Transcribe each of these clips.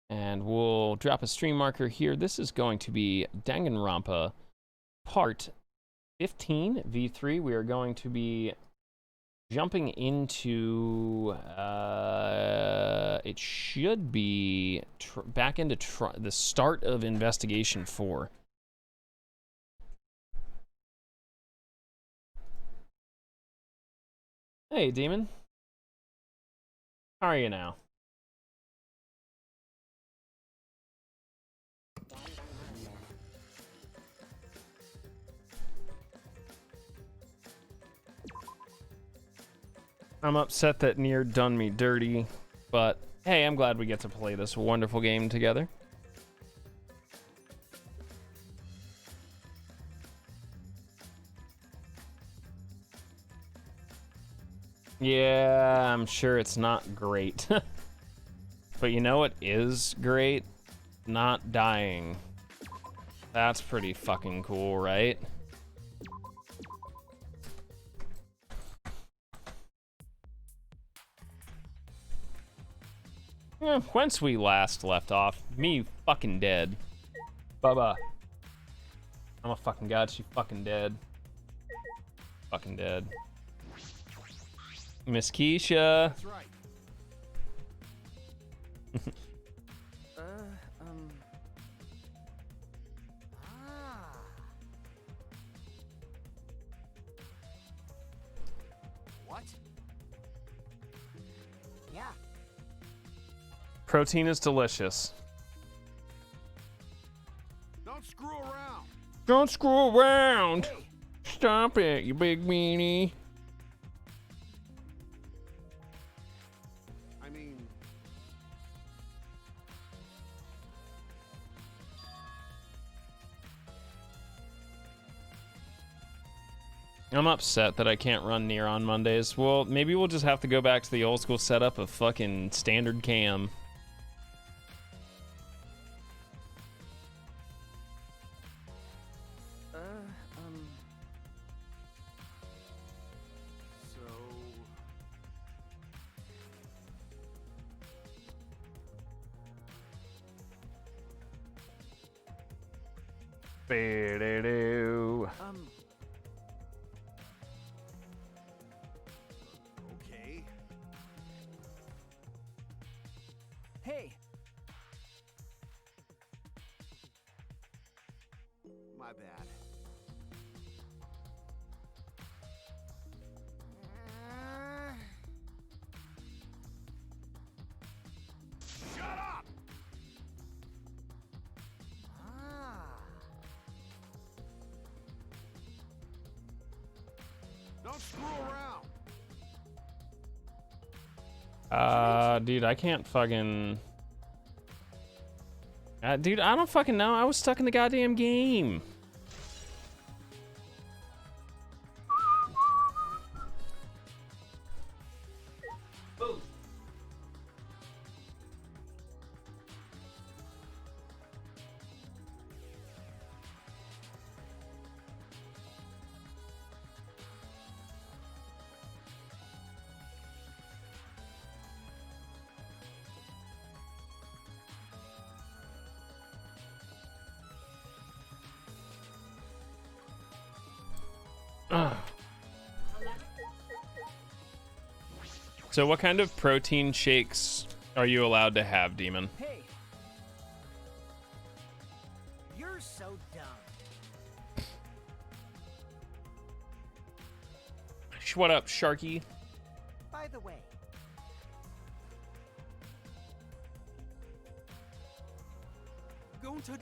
And we'll drop a stream marker here. This is going to be Danganronpa part 15, V3. We are going to be jumping into, it should be back into the start of Investigation 4. Hey, Demon. How are you now? I'm upset that Nier done me dirty, but hey, I'm glad we get to play this wonderful game together. Yeah, I'm sure it's not great. But you know what is great? Not dying. That's pretty fucking cool, right? Whence we last left off, me fucking dead. Bubba. I'm a fucking god, she fucking dead. Fucking dead. Miss Keisha. That's right. What? Yeah. Protein is delicious. Don't screw around. Don't screw around. Hey. Stop it, you big meanie. I mean, I'm upset that I can't run Nier on Mondays. Well, maybe we'll just have to go back to the old school setup of fucking standard cam. so Ba-da-doo. okay. Hey, My bad. Shut up! Don't screw around. Dude, I can't fucking... dude, I don't fucking know. I was stuck in the goddamn game. So what kind of protein shakes are you allowed to have, Demon? hey. You're so dumb. What up, Sharky? By the way,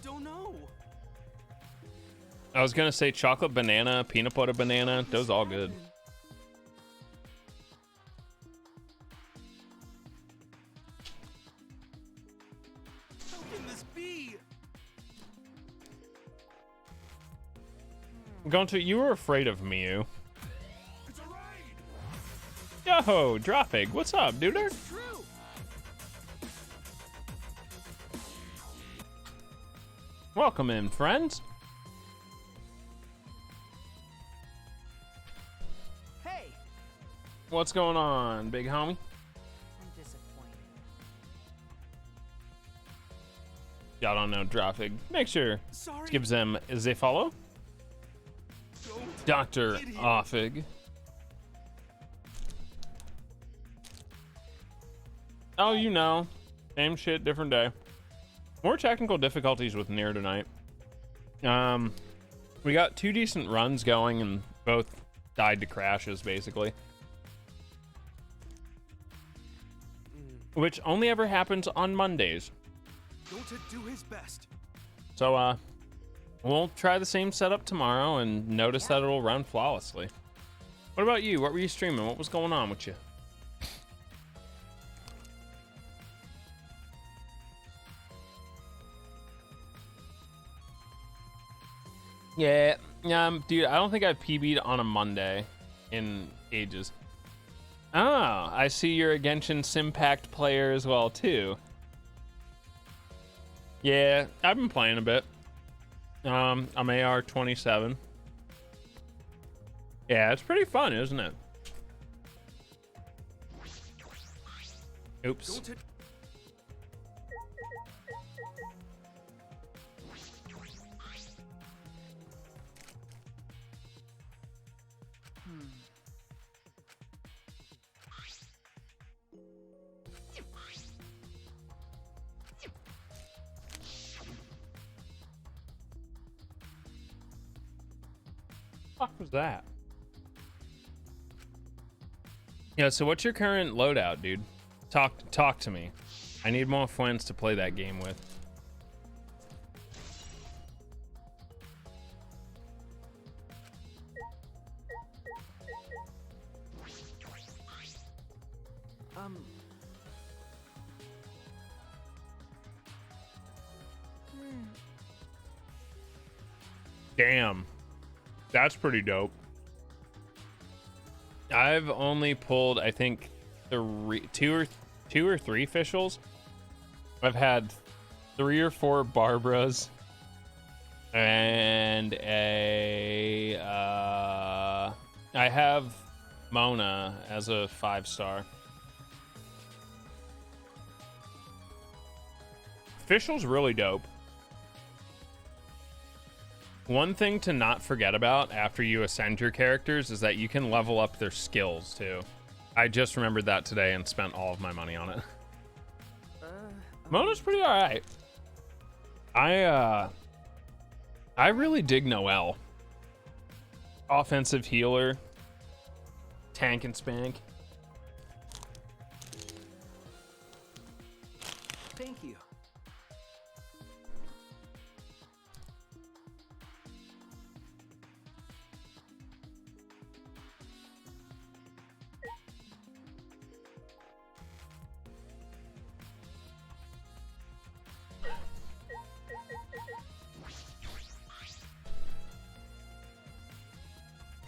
Don't know. I was gonna say chocolate banana, peanut butter banana. Those all good. How can this be? Gonto, you were afraid of Mew. It's a raid. Yo, Dropig, what's up, dude? It's true. Welcome in, friends. hey. What's going on, big homie? I'm disappointed. Y'all don't know Dropig. Make sure Sorry. to give them as they follow. Don't Dr. get here. Offig. Oh, you know. Same shit, different day. More technical difficulties with Nier tonight. We got 2 decent runs going and both died to crashes, basically. Which only ever happens on Mondays. Going to do his best. So, we'll try the same setup tomorrow and notice that it'll run flawlessly. What about you? What were you streaming? What was going on with you? Yeah, dude, I don't think I've PB'd on a Monday in ages. Oh, I see you're a Genshin Simpact player as well, too. Yeah, I've been playing a bit. I'm AR-27. Yeah, it's pretty fun, isn't it? Oops. Don't What was that? Yeah, so what's your current loadout, dude? Talk to me. I need more friends to play that game with. Damn. That's pretty dope. I've only pulled, I think, two or three officials. I've had 3 or 4 Barbaras and I have Mona as a 5-star. Official's really dope. One thing to not forget about after you ascend your characters is that you can level up their skills too. I just remembered that today and spent all of my money on it. Mona's pretty alright. I really dig Noelle. Offensive healer. Tank and spank. Thank you.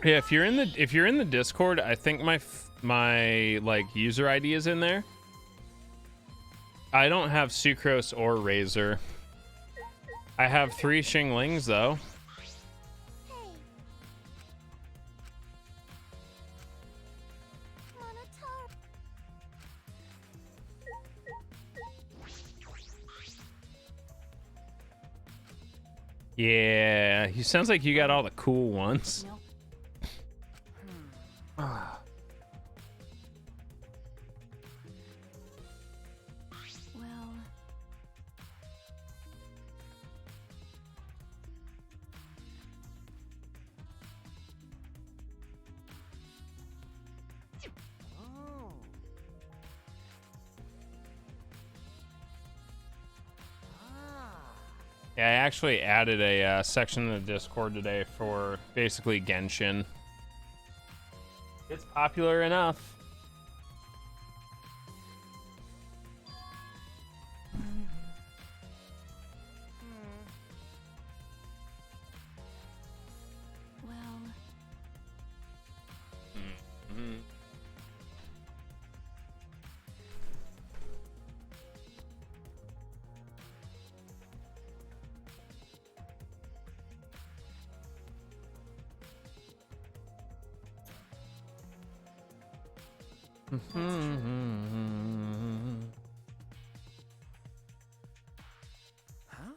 Yeah, if you're in the Discord, I think my like user ID is in there. I don't have Sucrose or Razor. I have 3 Xinglings though. Yeah, he sounds like you got all the cool ones. Nope. Well, oh. Yeah, I actually added a section in the Discord today for basically Genshin. It's popular enough. Well, Mhm. huh?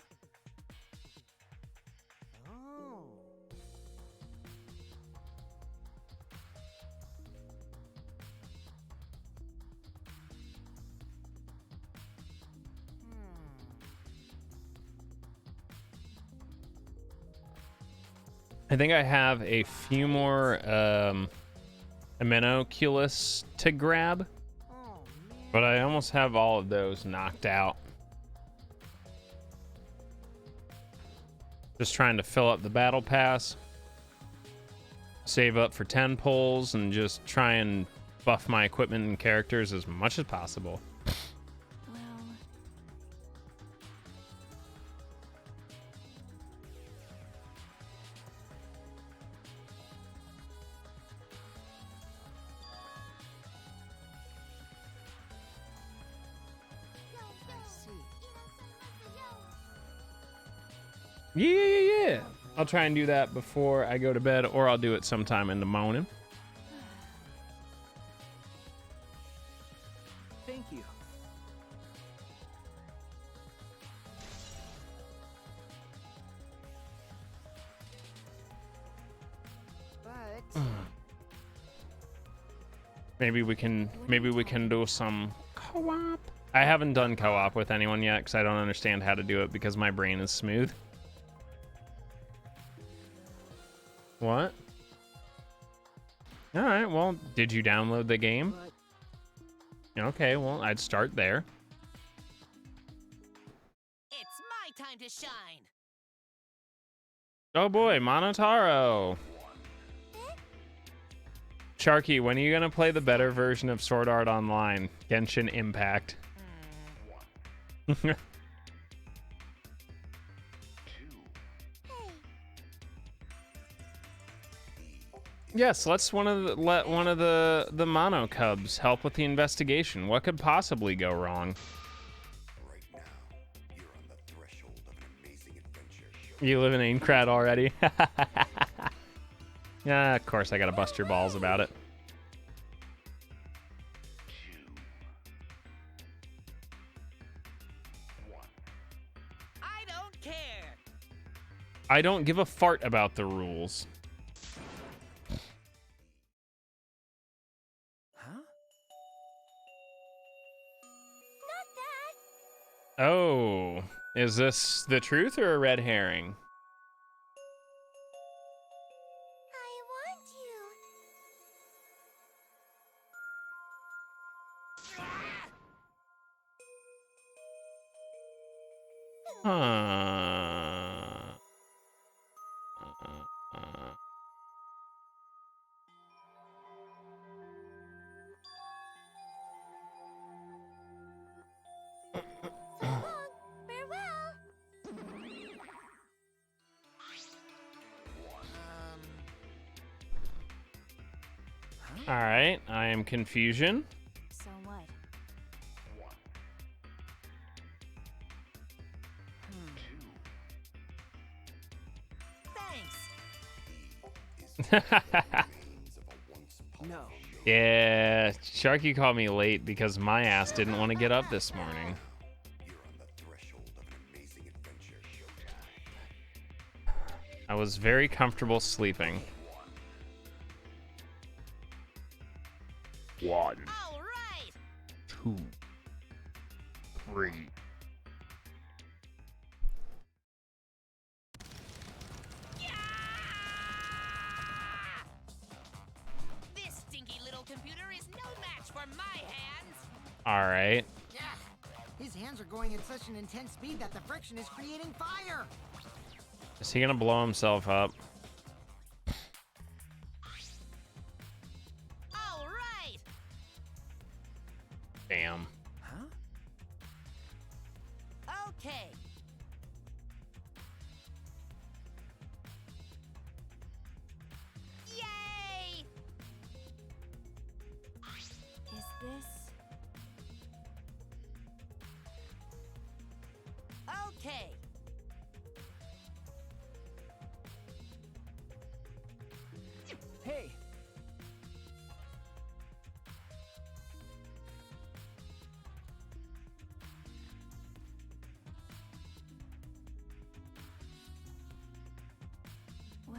I think I have a few more Amenoculus to grab, Oh, man. but I almost have all of those knocked out. Just trying to fill up the battle pass, save up for 10 pulls, and just try and buff my equipment and characters as much as possible. Well, I see. Yeah. I'll try and do that before I go to bed, or I'll do it sometime in the morning. Thank you. But Maybe we can do some co-op. I haven't done co-op with anyone yet because I don't understand how to do it because my brain is smooth. What? All right, well, did you download the game? but Okay, well, I'd start there. It's my time to shine. Oh boy, Monotaro. Sharky, when are you gonna play the better version of Sword Art Online? Genshin Impact. Yes, let one of the Mono Cubs help with the investigation. What could possibly go wrong? Right now, you're on the threshold of an amazing adventure. You live in Aincrad already? Yeah, of course I gotta bust your balls about it. I don't care. I don't give a fart about the rules. huh? Oh, is this the truth or a red herring? I want you. Farewell. All right, I am confusion. So what? Thanks. No. Yeah, Sharky called me late because my ass didn't want to get up this morning. You're on the threshold of an amazing adventure. I was very comfortable sleeping. One, All right. 2, 3. This stinky little computer is no match for my hands. All right. Yeah. His hands are going at such an intense speed that the friction is creating fire. Is he gonna blow himself up? All right. Damn. Huh? Okay. Yay! Is this? Okay. Hey. Well,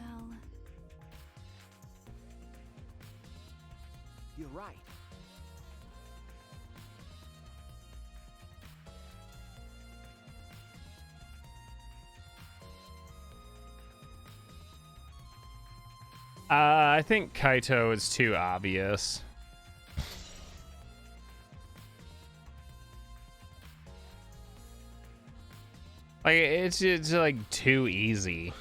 you're right. I think Kaito is too obvious. Like it's like too easy.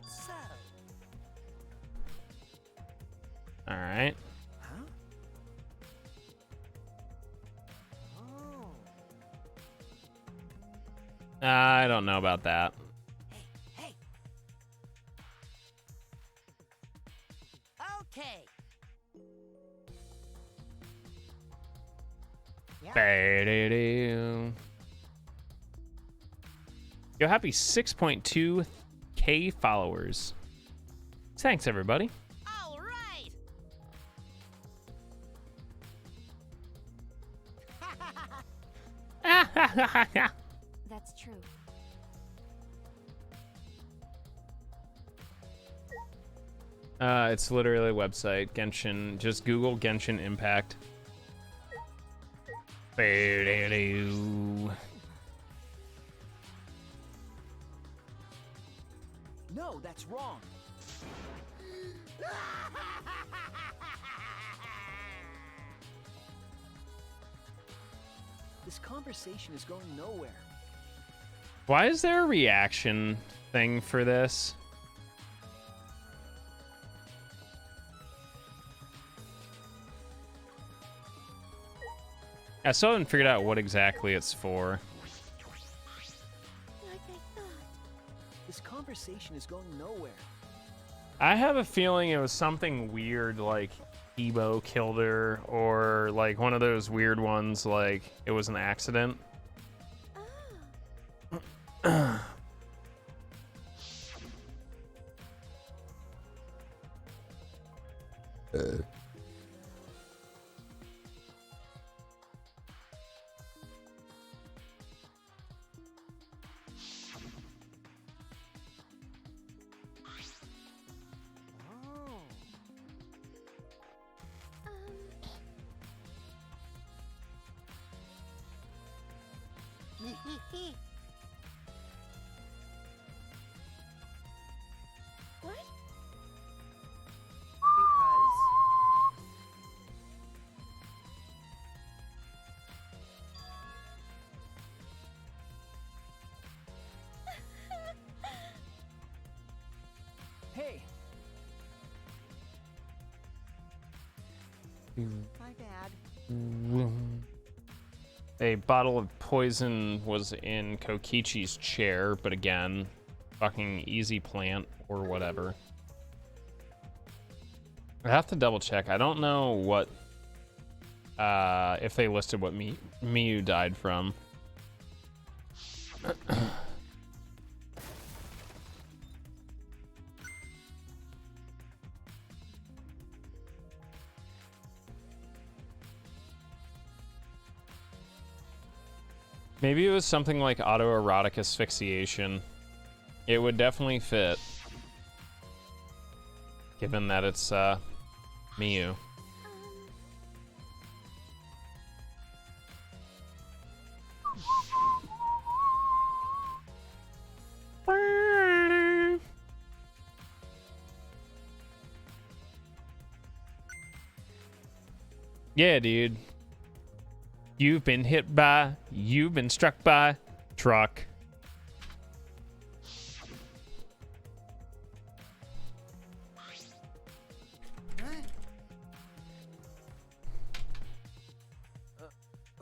So. All right. Huh? Oh. I don't know about that. Hey. Okay. Ba-da-doo. Yo, happy 6.2K followers. Thanks, everybody. All right. That's true. It's literally a website. Genshin. Just Google Genshin Impact. Ba-da-doo. No, that's wrong. This conversation is going nowhere. Why is there a reaction thing for this? I still haven't figured out what exactly it's for. Like I thought. This conversation is going nowhere. I have a feeling it was something weird like Ebo killed her, or like one of those weird ones like it was an accident. Oh. What? Hey. My bad. A bottle of poison was in Kokichi's chair, but again, fucking easy plant or whatever. I have to double check. I don't know what if they listed what Miyu died from. Maybe it was something like autoerotic asphyxiation. It would definitely fit. Given that it's, Miyu. Yeah, dude. You've been struck by truck.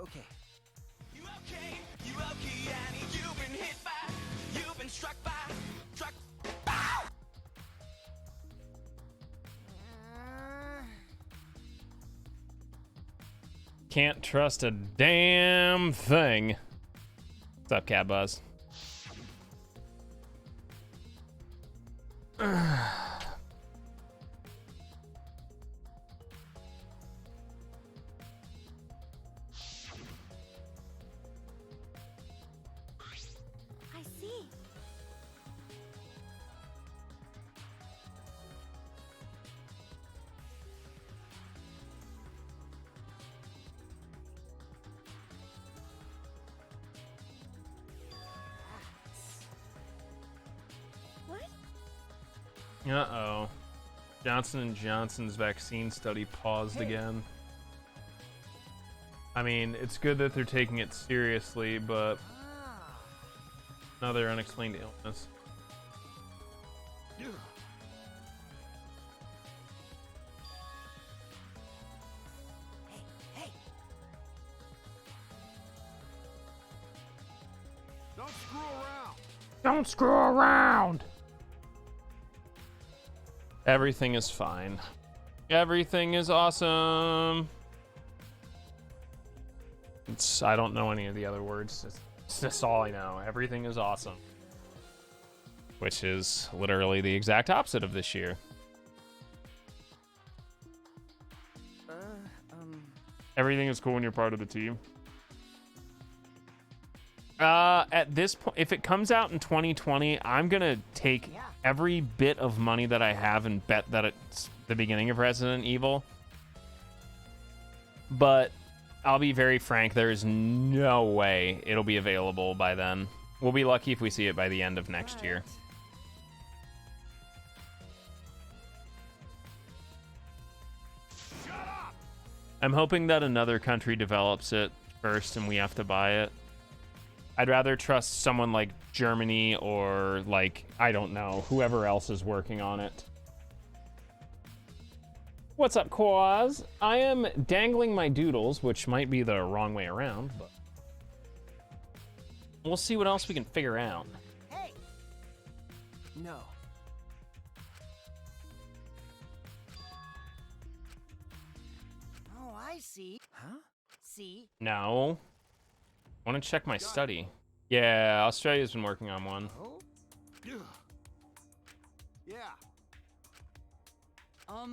Okay. You okay? You okay, Annie? You've been hit by, you've been struck by, truck. Bow! Can't trust a damn thing. What's up, Cat Buzz? I see. Uh-oh. Johnson & Johnson's vaccine study paused again. I mean, it's good that they're taking it seriously, but another unexplained illness. Hey, Don't screw around. Don't screw around! Everything is fine. Everything is awesome. I don't know any of the other words. It's just all I know. Everything is awesome. Which is literally the exact opposite of this year. Everything is cool when you're part of the team. At this point, if it comes out in 2020, I'm gonna take every bit of money that I have and bet that it's the beginning of Resident Evil. But I'll be very frank, there is no way it'll be available by then. We'll be lucky if we see it by the end of next year. I'm hoping that another country develops it first and we have to buy it. I'd rather trust someone like Germany or like, I don't know, whoever else is working on it. What's up, Quaz? I am dangling my doodles, which might be the wrong way around, but we'll see what else we can figure out. hey! No. Oh, I see. Huh? See? No. I want to check my study. Yeah, Australia's been working on one. Oh? Yeah. All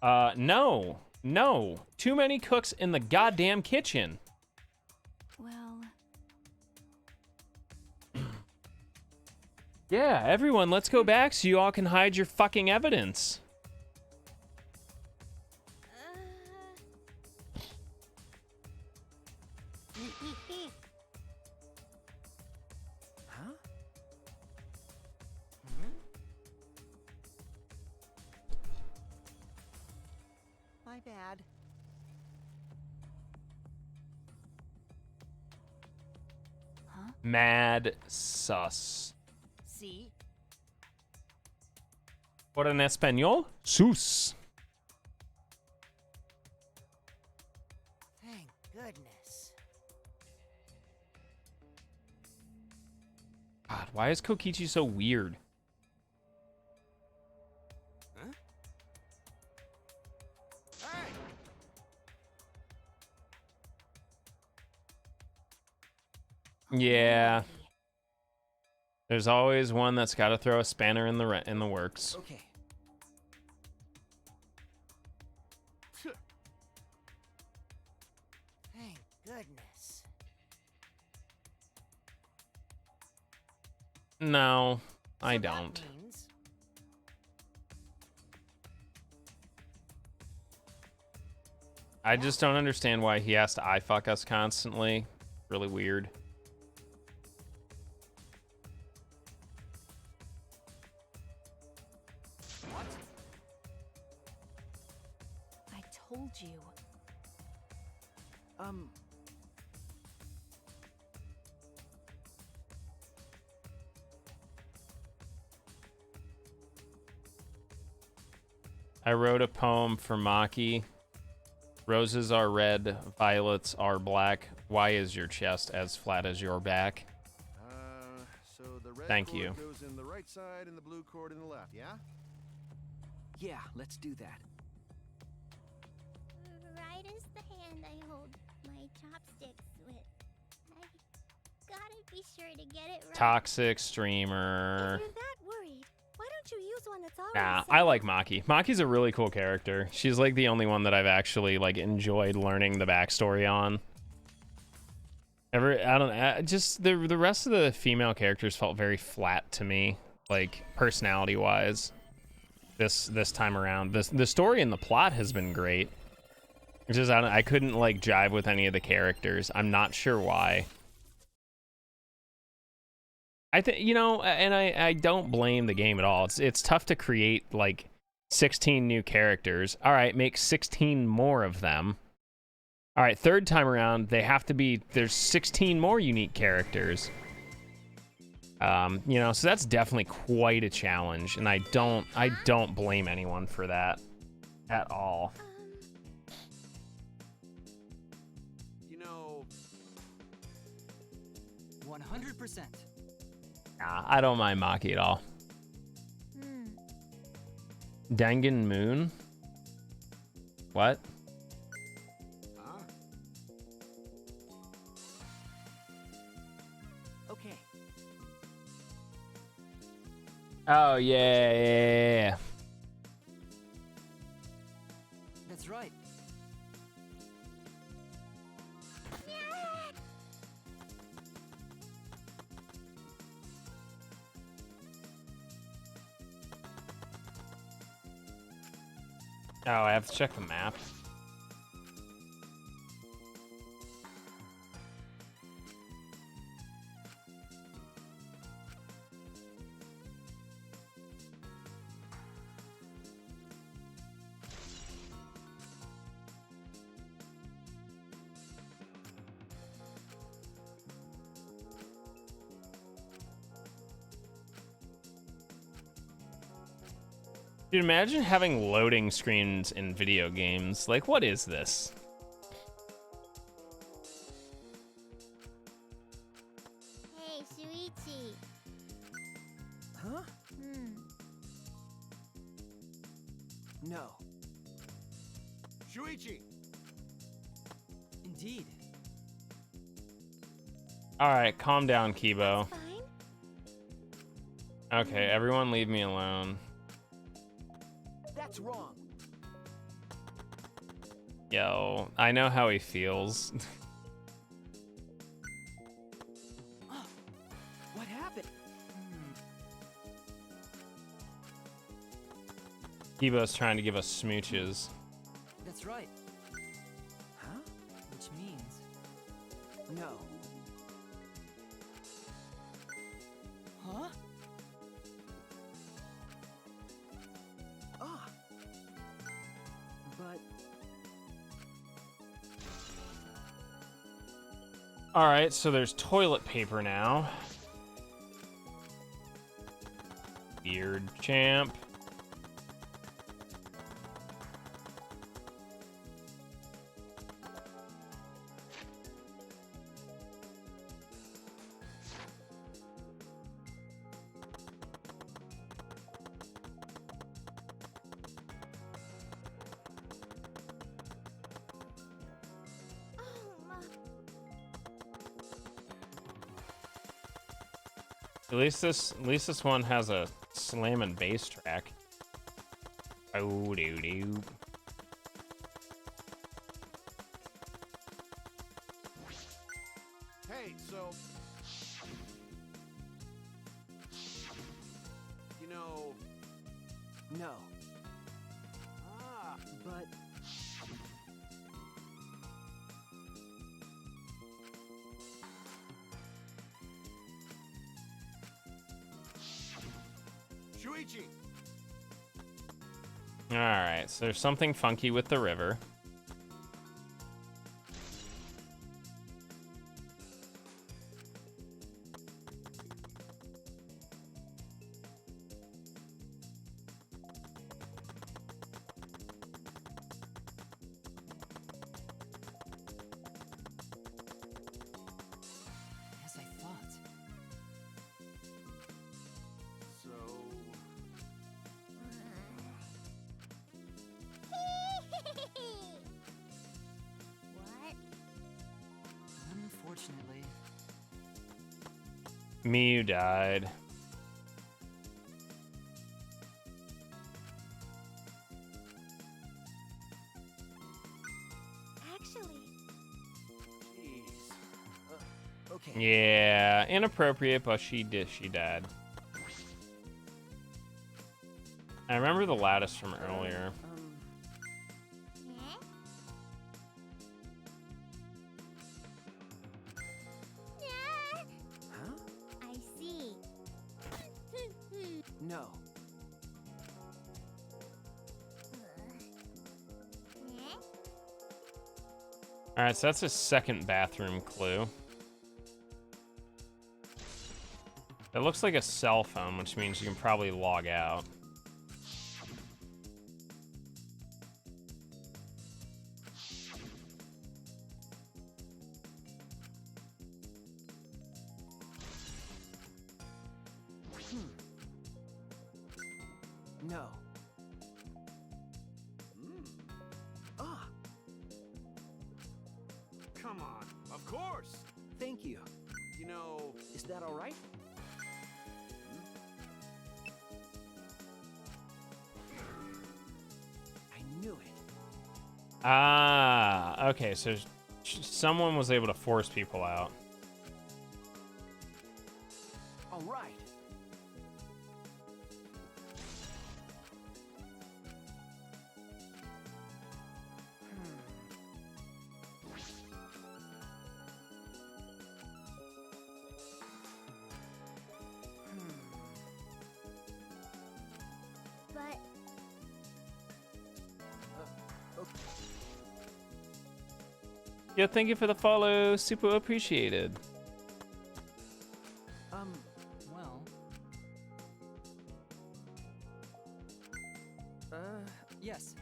right. No. No. Too many cooks in the goddamn kitchen. Well, Yeah, everyone, let's go back so you all can hide your fucking evidence. Huh? My bad. Mad sus. See? Por en español, sus. Thank goodness. God, why is Kokichi so weird? Hey. Yeah. There's always one that's got to throw a spanner in the works. Okay. Thank goodness. No, I So that don't. means I just don't understand why he has to eye fuck us constantly. Really weird. I told you. I wrote a poem for Maki. Roses are red, violets are black. Why is your chest as flat as your back? So the red Thank cord you. goes in the right side and the blue cord in the left, yeah? Yeah, let's do that. Right is the hand I hold my chopsticks with. I gotta be sure to get it right. Toxic streamer. If you're that worried, why don't you use one that's already Nah, set I up? like Maki. Maki's a really cool character. She's like the only one that I've actually like enjoyed learning the backstory on. Just the rest of the female characters felt very flat to me, like personality wise. This time around, the story and the plot has been great. It's just I couldn't like jive with any of the characters. I'm not sure why. I think, you know, and I don't blame the game at all. It's tough to create like 16 new characters. All right, make 16 more of them. All right, third time around, there's 16 more unique characters. You know, so that's definitely quite a challenge, and I don't blame anyone for that at all. You know, 100%. Nah, I don't mind Maki at all. Dangan Moon? What? huh? Okay. Oh, yeah. That's right. Oh, I have to check the map. Dude, imagine having loading screens in video games. Like, what is this? Hey, Shuichi. Huh? No. Shuichi. Indeed. All right, calm down, Kibo. Fine. Okay, everyone leave me alone. That's wrong. Yo, I know how he feels. What happened? Kibo's trying to give us smooches. That's right. Huh? Which means no. Huh? Ah. But All right, so there's toilet paper now. Beard champ. At least this one has a slam and bass track. Oh doo doo. Hey, so you know, no. ah, But Shuichi. All right, so there's something funky with the river. as I thought. So What? Unfortunately. Miyu died. Actually, jeez. Okay. Yeah, inappropriate, but she died. I remember the lattice from earlier. eh? Yeah. Huh? I see. All right, so that's a second bathroom clue. It looks like a cell phone, which means you can probably log out. No. Ah, Come on. Of course. thank you. You know, Is that all right? I knew it. Ah, okay, so someone was able to force people out. All right. But Yeah, thank you for the follow. Super appreciated. Well. Yes.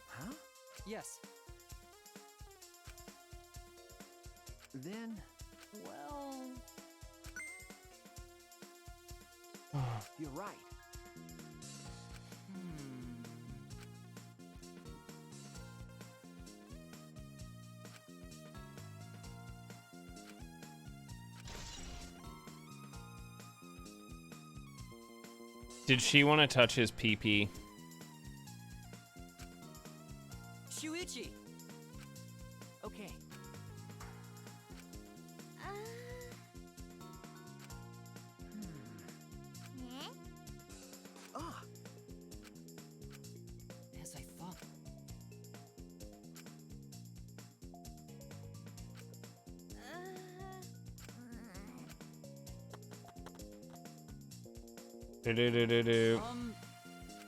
Huh? Yes. Then, well, you're right. Did she want to touch his pee-pee? Shuichi. Okay. eh? Ah. As I thought. Do-do-do-do-do.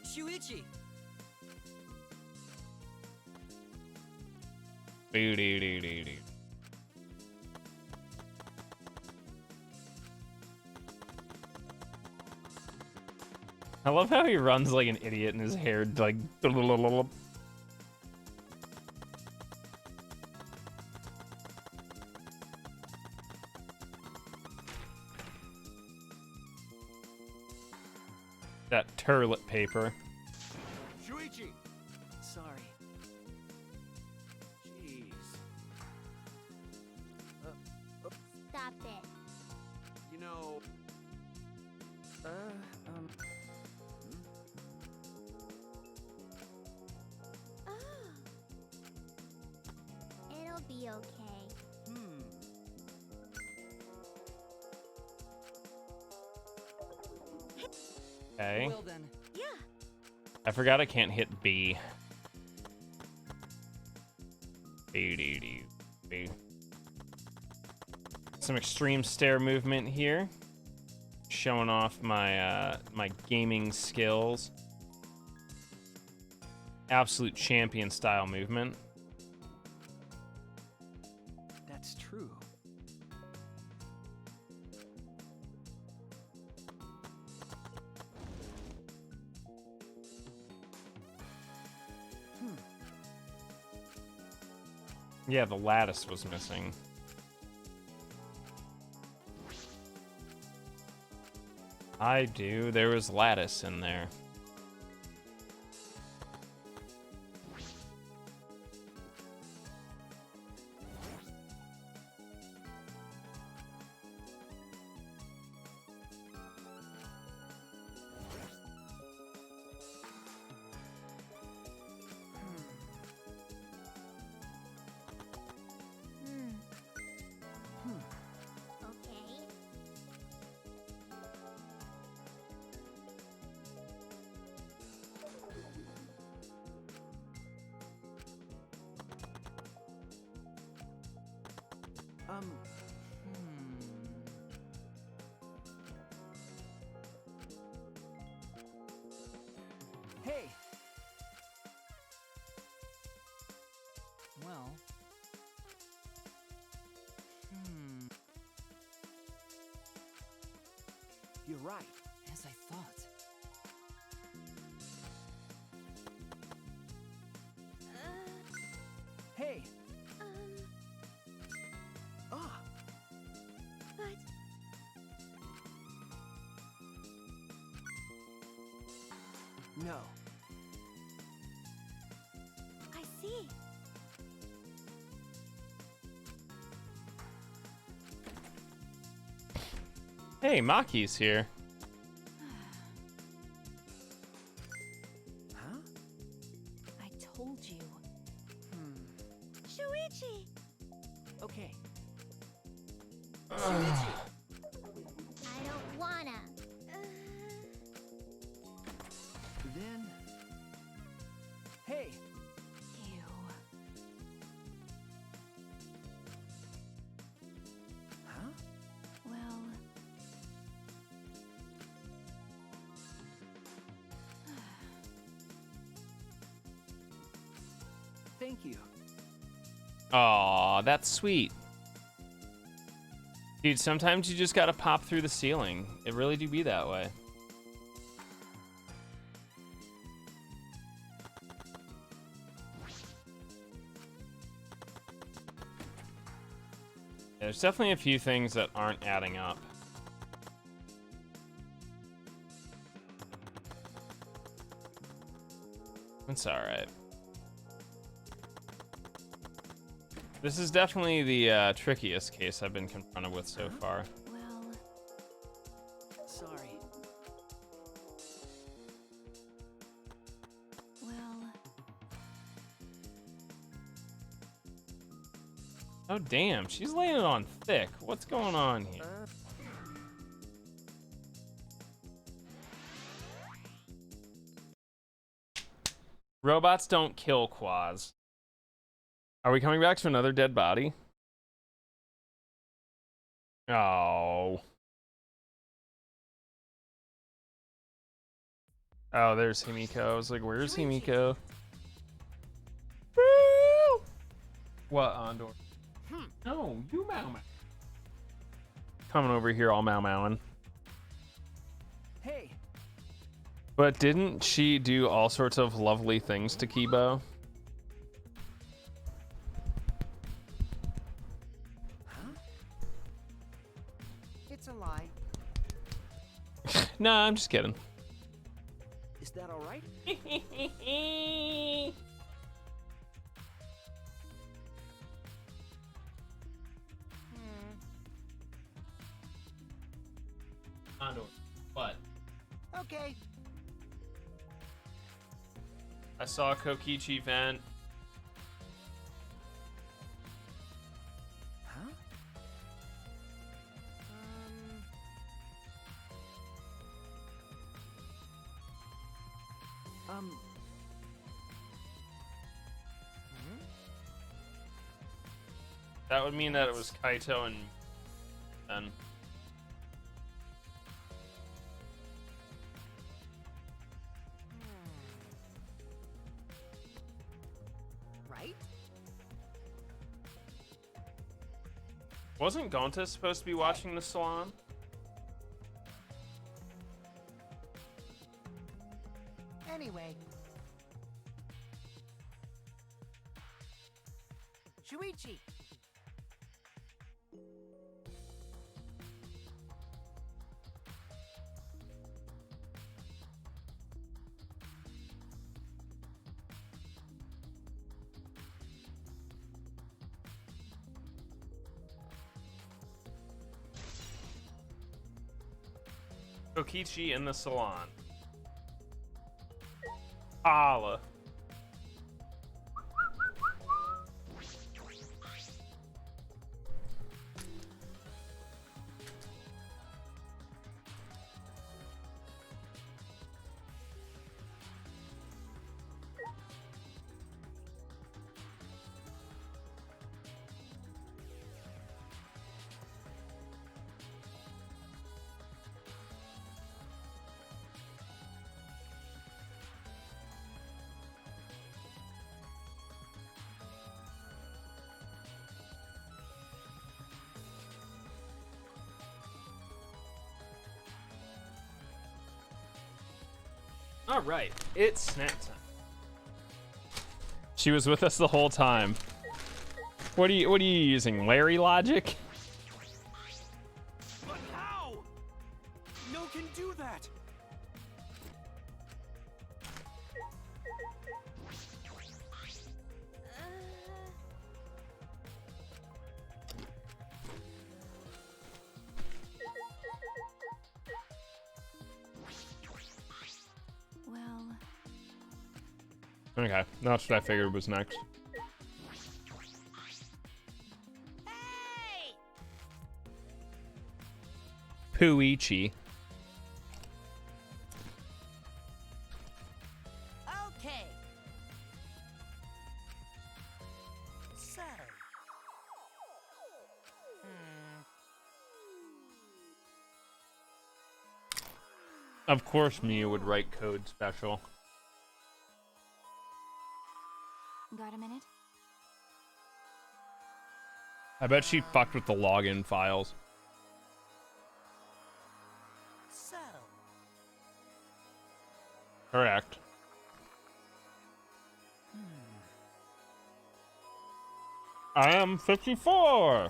Shuichi. Do-do-do-do-do. I love how he runs like an idiot and his hair like. That toilet paper. Shuichi. Sorry. Jeez. Stop it. You know, It'll be okay. Okay. Well then. Yeah. I forgot I can't hit B. B. Some extreme stair movement here. Showing off my my gaming skills. Absolute champion style movement. That's true. Yeah, the lattice was missing. I do. There was lattice in there. Okay. right. As I thought. Hey. Ah. But No. I see. Hey, Maki's here. Huh? I told you. Shuichi! Okay. I don't wanna. Then. Hey. You. Huh? Well. Thank you. Aw, that's sweet. Dude, sometimes you just gotta pop through the ceiling. It really do be that way. Yeah, there's definitely a few things that aren't adding up. It's alright. This is definitely the trickiest case I've been confronted with so far. Well. Sorry. Well. Oh damn, she's laying it on thick. What's going on here? Robots don't kill Quaz. Are we coming back to another dead body? Oh. Oh, there's Himiko. I was like, where's Himiko? Woo! What, Andor? No, you Mau Mau. Coming over here all Mau Mauing. Hey. But didn't she do all sorts of lovely things to Kibo? It's a lie. Nah, I'm just kidding. Is that all right? Andor, what? Okay. I saw Kokichi vent. Huh? That would mean that it was Kaito and then. Right? Wasn't Gonta supposed to be watching the salon? Anyway. Shuichi! Kokichi in the salon. Holla. All right, it's snack time. She was with us the whole time. What are you using? Larry logic? But how? No can do that. Well, Okay, that's what I figured was next. Hey! Puichi. Okay. So. Of course Mia would write code special. got a minute? I bet she fucked with the login files. So. Correct. I am 54!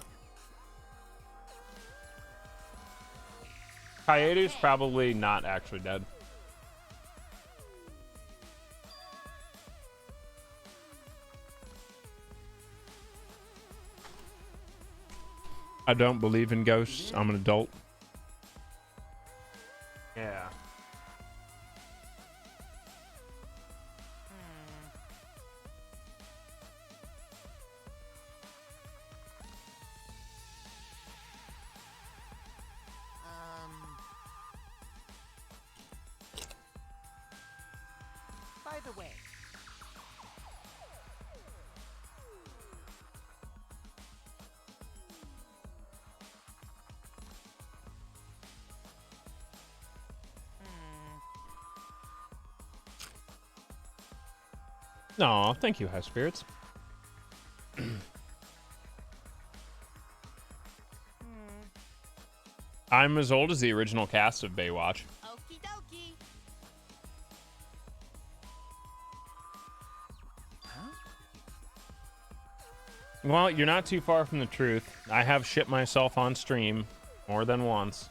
Coyote's probably not actually dead. I don't believe in ghosts. I'm an adult. Yeah. By the way, Aw, thank you, High Spirits. I'm as old as the original cast of Baywatch. Okie dokie. Well, you're not too far from the truth. I have shit myself on stream more than once.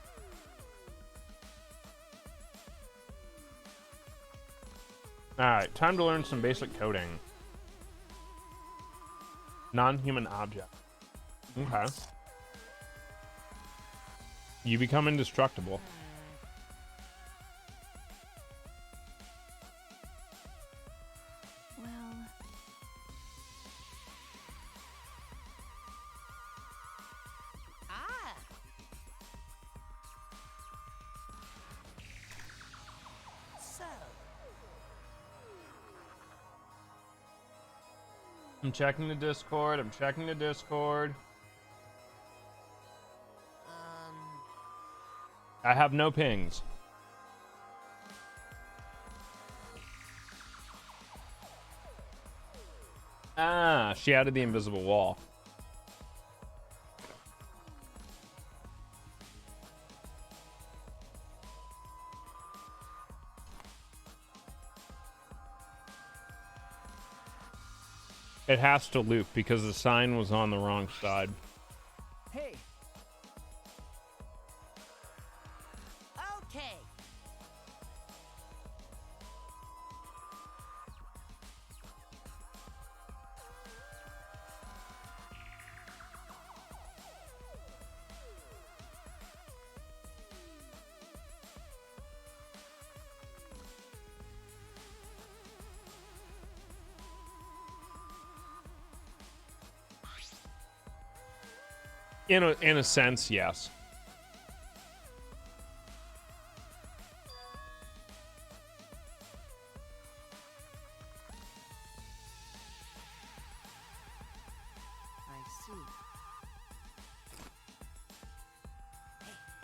Alright, time to learn some basic coding. Non-human object. Okay. You become indestructible. Well, Ah. So. I'm checking the Discord. I'm checking the Discord. I have no pings. Ah, she added the invisible wall. It has to loop because the sign was on the wrong side. Hey, Okay. In a sense, yes. I see.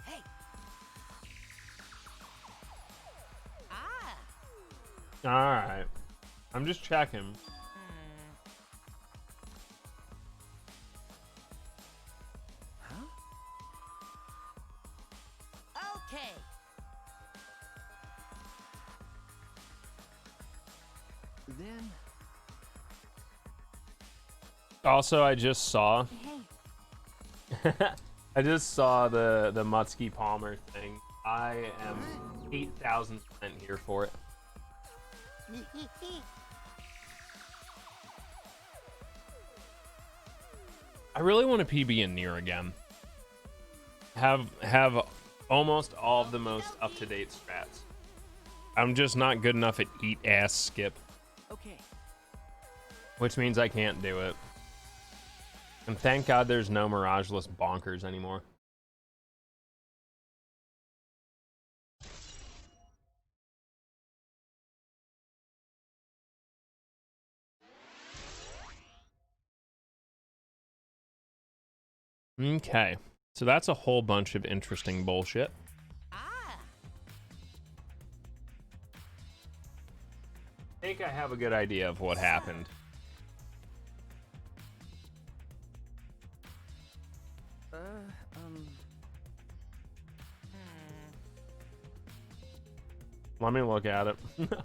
Hey. Ah. All right. I'm just checking. Okay. Then Also, I just saw Hey, I just saw the Mutsky Palmer thing. I am 8,000% here for it. I really want to PB in Nier again. Have almost all of the most up-to-date strats. I'm just not good enough at eat ass skip, okay. which means I can't do it. And thank God there's no Mirageless Bonkers anymore. Okay, so that's a whole bunch of interesting bullshit. Ah, I think I have a good idea of what happened. Let me look at it. well,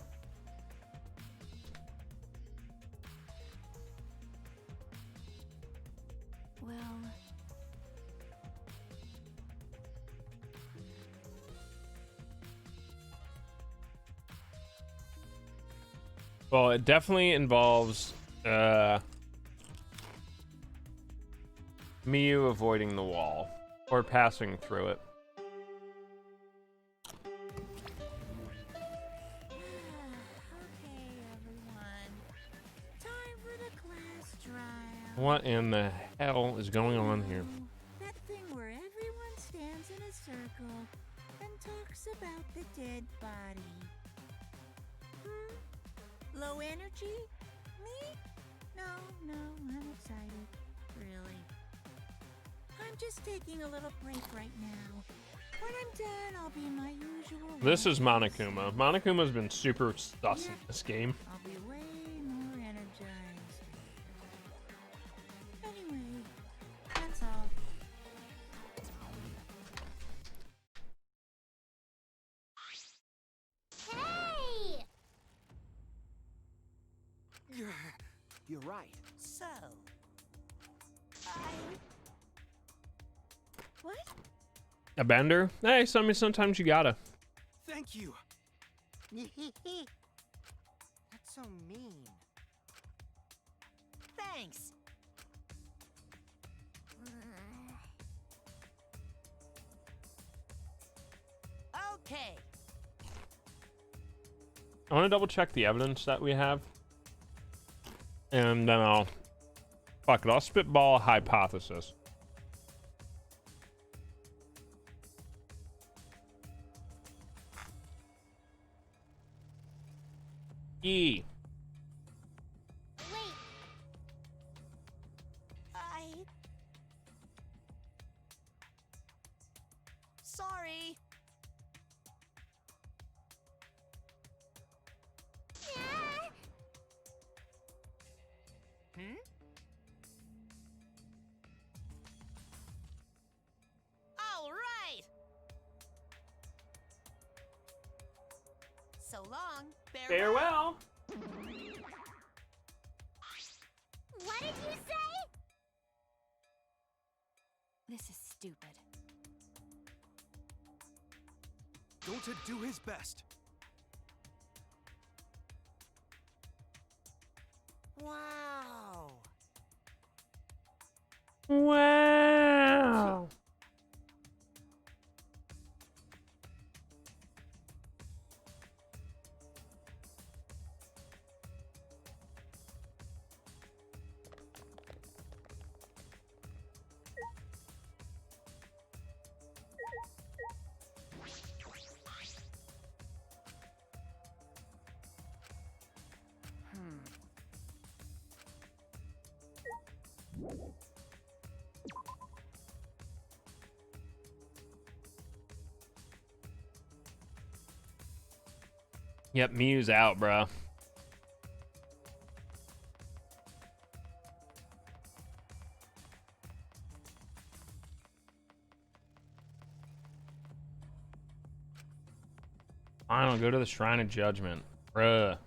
Well, it definitely involves Miyu avoiding the wall or passing through it. Okay, everyone. Time for the class trial. What in the hell is going on here? That thing where everyone stands in a circle and talks about the dead body. Low energy? Me? No, I'm excited. Really. I'm just taking a little break right now. When I'm done, I'll be my usual. This is Monokuma. Monokuma's been super sus in this game. I'll be way more energized. Anyway, that's all. Hey! You're right. so What? A bender? Hey, sometimes you gotta. Thank you. That's so mean. thanks. Okay. I want to double check the evidence that we have. And then I'll spitball a hypothesis. E. Wait. Sorry. Hmm? All right. So long. Farewell. What did you say? this is stupid. Going to do his best. Wow. Wow. Yep, Mew's out, bro. I don't go to the Shrine of Judgment, bruh.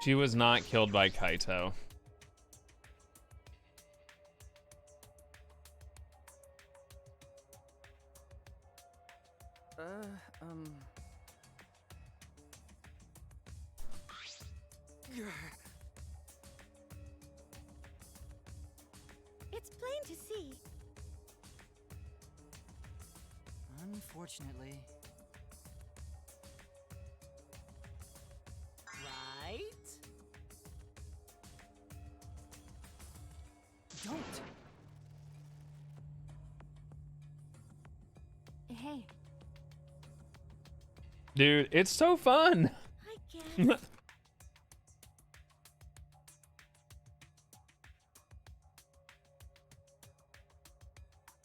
She was not killed by Kaito. It's plain to see. Unfortunately. Right? Don't. Hey, Dude, it's so fun. I guess.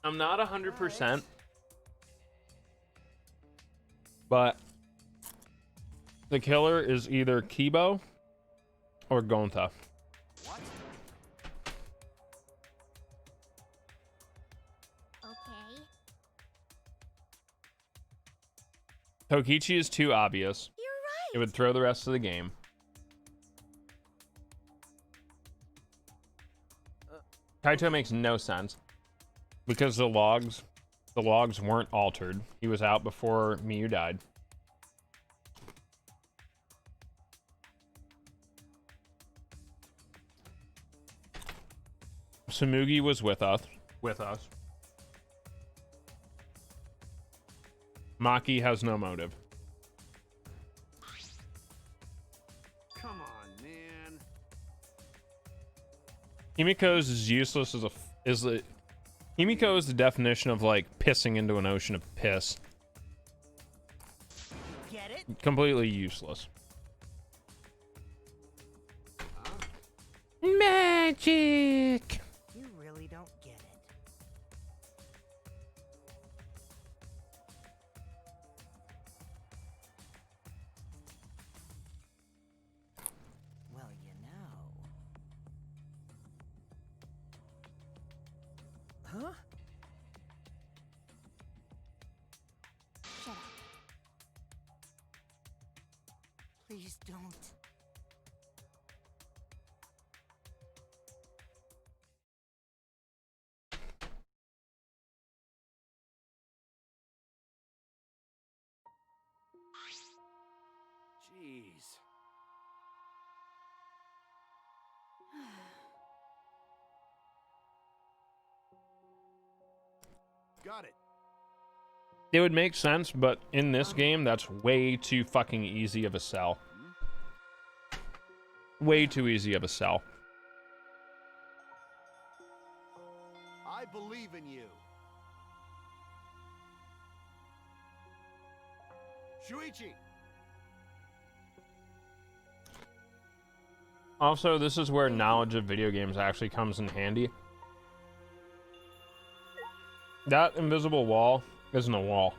I'm not 100%, but the killer is either Kibo or Gonta. Okay. Tokichi is too obvious. You're right. It would throw the rest of the game. Kaito makes no sense because the logs weren't altered. He was out before Miyu died. Samugi was with us. Maki has no motive. Come on, man. Himiko's is useless as Himiko is the definition of like pissing into an ocean of piss. Get it? Completely useless. Magic. You really don't get it. Well, you know. Huh? shut up. Please don't. Jeez. Got it. It would make sense, but in this game, that's way too fucking easy of a sell. Way too easy of a sell. I believe in you. Shuichi. Also, this is where knowledge of video games actually comes in handy. That invisible wall isn't a wall.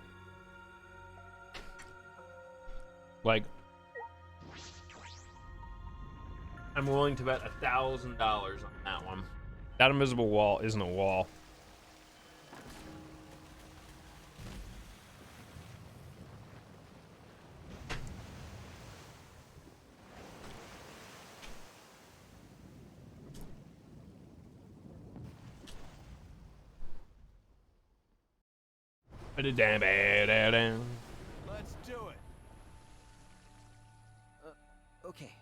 Like, I'm willing to bet $1,000 on that one. That invisible wall isn't a wall. Let's do it. Okay.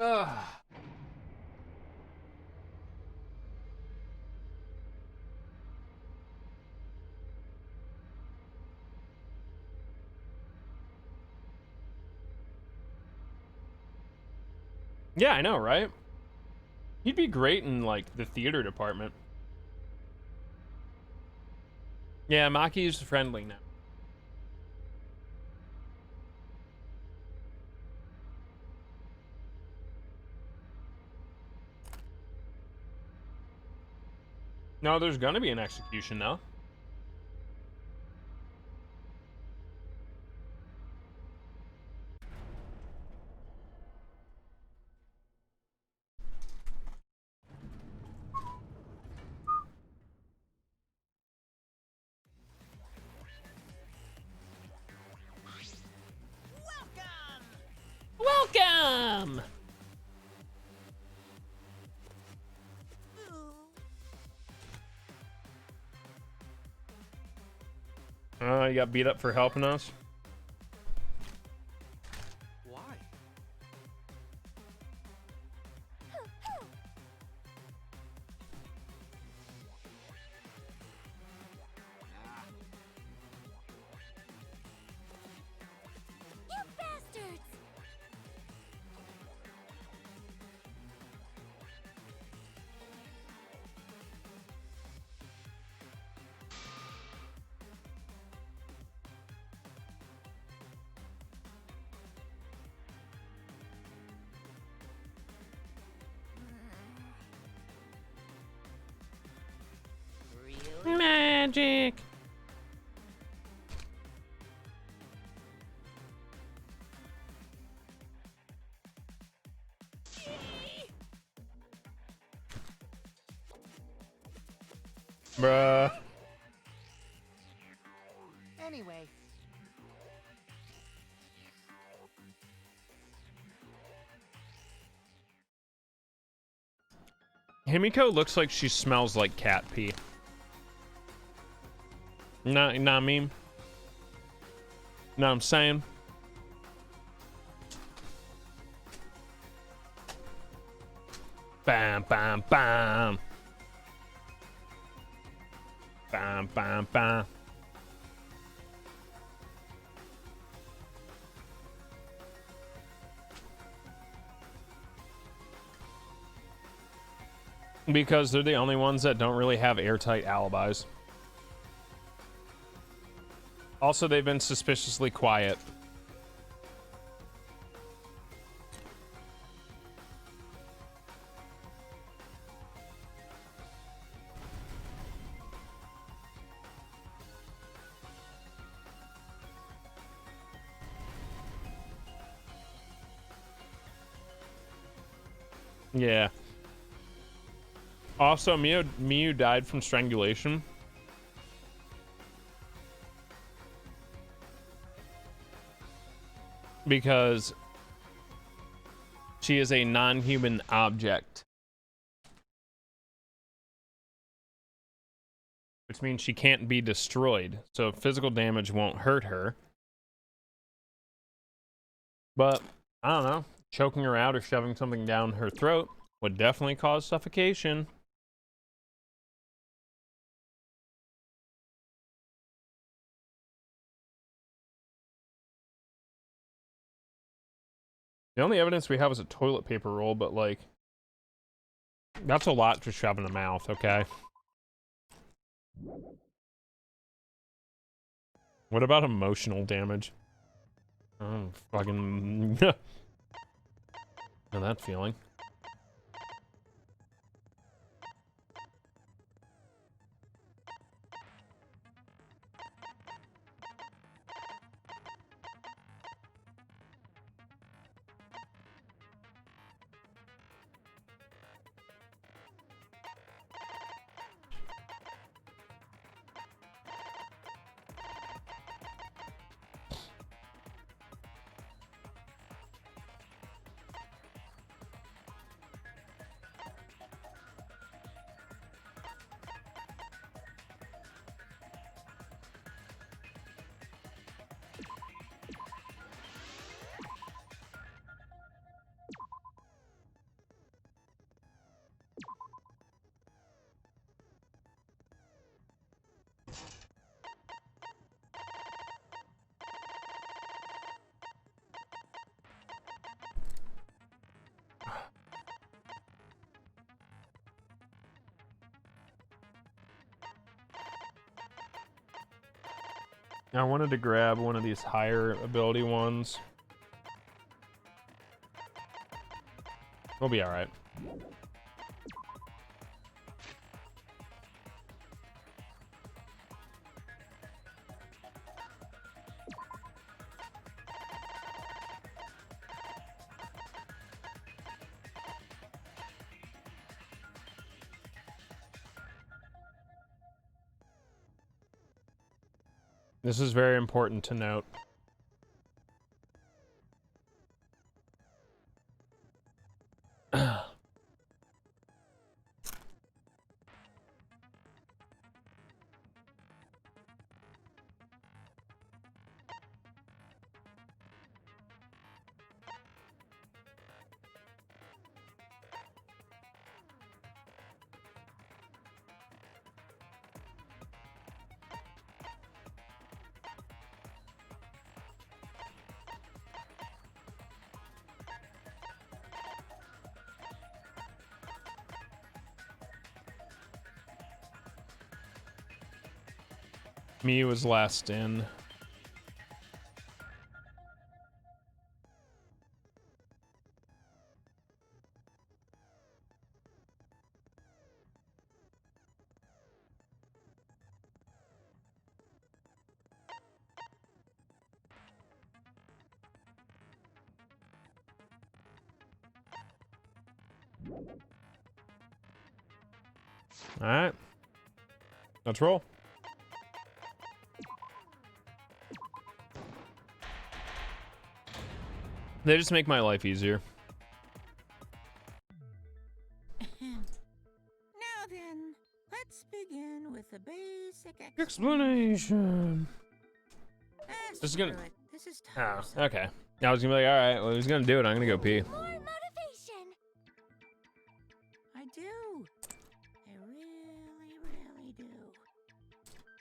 Ugh. Yeah, I know, right? He'd be great in, like, the theater department. Yeah, Maki's friendly now. No, there's gonna be an execution now. Welcome! You got beat up for helping us? Why? You bastards! Magic! Bruh. Anyway, Himiko looks like she smells like cat pee. Not meme. Know what I'm saying? Bam, bam, bam. Bam, bam, bam. Because they're the only ones that don't really have airtight alibis. Also, they've been suspiciously quiet. Yeah. Also, Miyu died from strangulation. Because she is a non-human object. Which means she can't be destroyed. So physical damage won't hurt her. But, I don't know. Choking her out or shoving something down her throat would definitely cause suffocation. The only evidence we have is a toilet paper roll, but like, that's a lot to shove in the mouth, okay? What about emotional damage? Oh, fucking... know that feeling. I wanted to grab one of these higher ability ones. We'll be alright. This is very important to note. Me was last in. All right. Let's roll. They just make my life easier. Now then, let's begin with the basic Explanation. This is gonna. screw it. This is Oh, tiresome. okay. I was gonna be like, all right, well, he's gonna do it. I'm gonna go pee. More motivation. I do. I really, really do.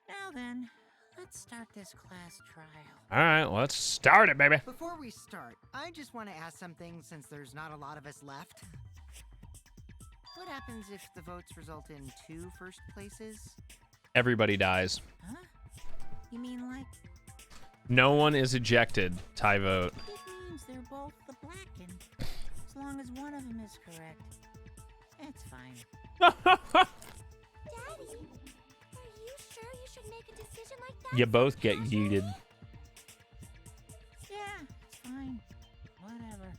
Now then, let's start this class trial. All right, let's start it, baby. Before we start, I just want to ask something since there's not a lot of us left. What happens if the votes result in 2 first places? Everybody dies. Huh? You mean like No one is ejected. Tie vote. it means they're both the blacken? As long as one of them is correct, it's fine. Daddy, are you sure you should make a decision like that? You both get Casually? yeeted. Yeah, it's fine. Whatever.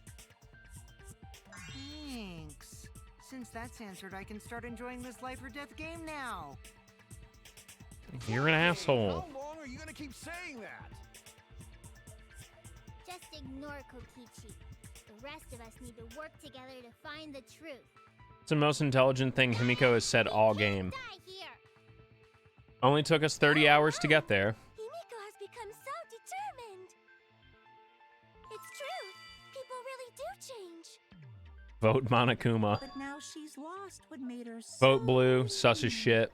Thanks. Since that's answered, I can start enjoying this life or death game now. You're an asshole. How long are you gonna keep saying that? Just ignore Kokichi. The rest of us need to work together to find the truth. It's the most intelligent thing Himiko has said all game. Die here. Only took us 30 hours to get there. Himiko has become so determined. It's true. People really do change. Vote Monokuma. But now she's lost what made her so Vote blue. Sus as shit.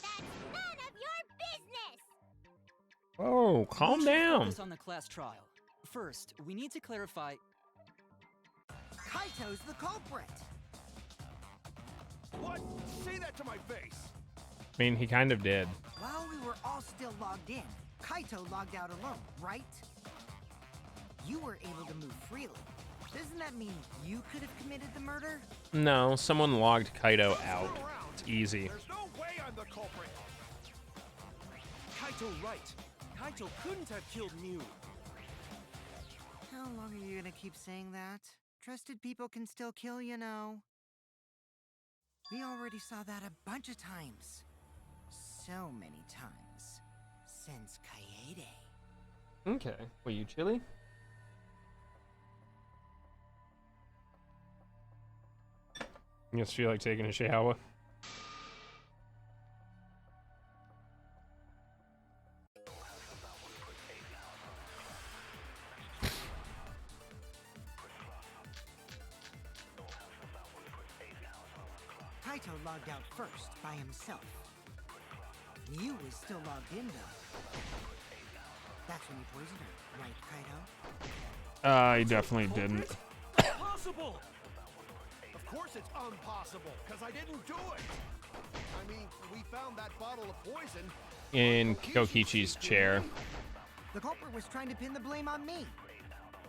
That's none of your business. Oh, calm We should down. focus on the class trial. First, we need to clarify. Kaito's the culprit. What? Say that to my face. I mean, he kind of did. While we were all still logged in, Kaito logged out alone, right? You were able to move freely. Doesn't that mean you could have committed the murder? No, someone logged Kaido out. Turn around. It's easy. There's no way I'm the culprit. Kaito right. Kaito couldn't have killed Mew. How long are you gonna keep saying that? Trusted people can still kill, you know. We already saw that a bunch of times. So many times. Since Kaede. Okay. Were you chilly? You just feel like taking a shower? Kaito logged out first by himself. Mew was still logged in though. That's when you poisoned her, right, Kaito? I definitely didn't. Impossible! Of course it's impossible, because I didn't do it. I mean, we found that bottle of poison In Kokichi's chair. The culprit was trying to pin the blame on me.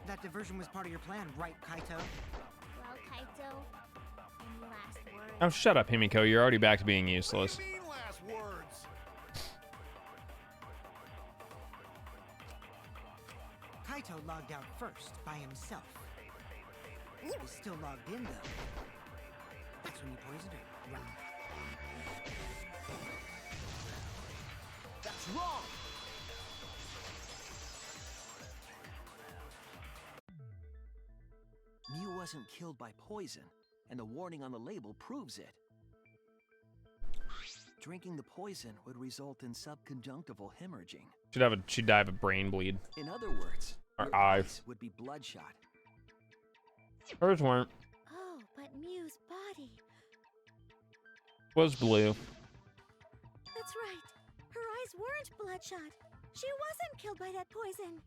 That diversion was part of your plan, right, Kaito? Well, Kaito, any last words? Oh, shut up, Himiko. You're already back to being useless. What do you mean last words? Kaito logged out first by himself. He was still logged in though. That's when you poisoned her, right? That's wrong. Mew wasn't killed by poison, and the warning on the label proves it. Drinking the poison would result in subconjunctival hemorrhaging. She'd die of a brain bleed. In other words, Her your eye. eyes would be bloodshot. Hers weren't. Oh, but Mew's body. Was blue. That's right. Her eyes weren't bloodshot. She wasn't killed by that poison.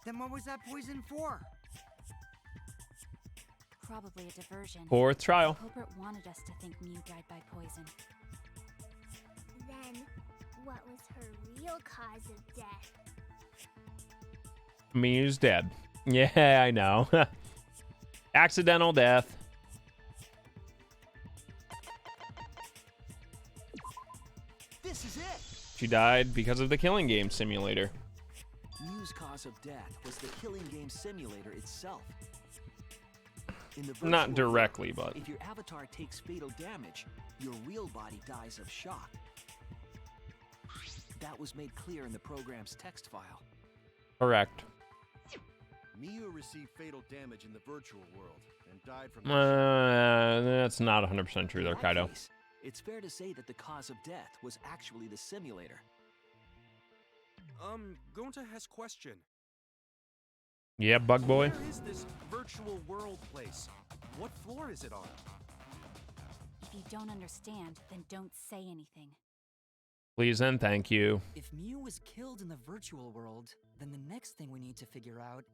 Then what was that poison for? Probably a diversion. Fourth trial. Culprit wanted us to think Mew died by poison. Then, what was her real cause of death? Mew's dead. Yeah, I know. Accidental death. This is it! She died because of the killing game simulator. Mew's cause of death was the killing game simulator itself. In the Not virtual directly, world, but if your avatar takes fatal damage, your real body dies of shock. That was made clear in the program's text file. correct. Mew received fatal damage in the virtual world and died from That's not 100% true there, In that Kaido. case, it's fair to say that the cause of death was actually the simulator. Gonta has question. Yeah, bug boy. Where is this virtual world place? What floor is it on? If you don't understand, then don't say anything. Please and thank you. If Mew was killed in the virtual world, then the next thing we need to figure out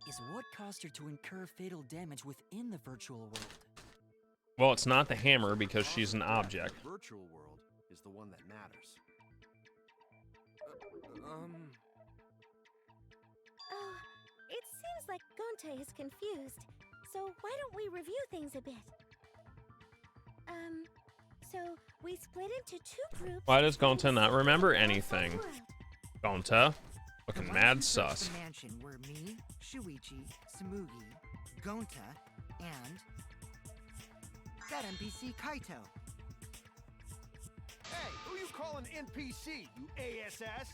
is what caused her to incur fatal damage within the virtual world. Well, it's not the hammer because she's an object. The virtual world is the one that matters. Oh, it seems like Gonte is confused. So why don't we review things a bit? So we split into two groups. Why does Gonta not remember anything? World. Gonta? Looking The mad ones who searched sus. The mansion were me, Shuichi, Samugi, Gonta, and that NPC Kaito. Hey, who you calling NPC, you ASS?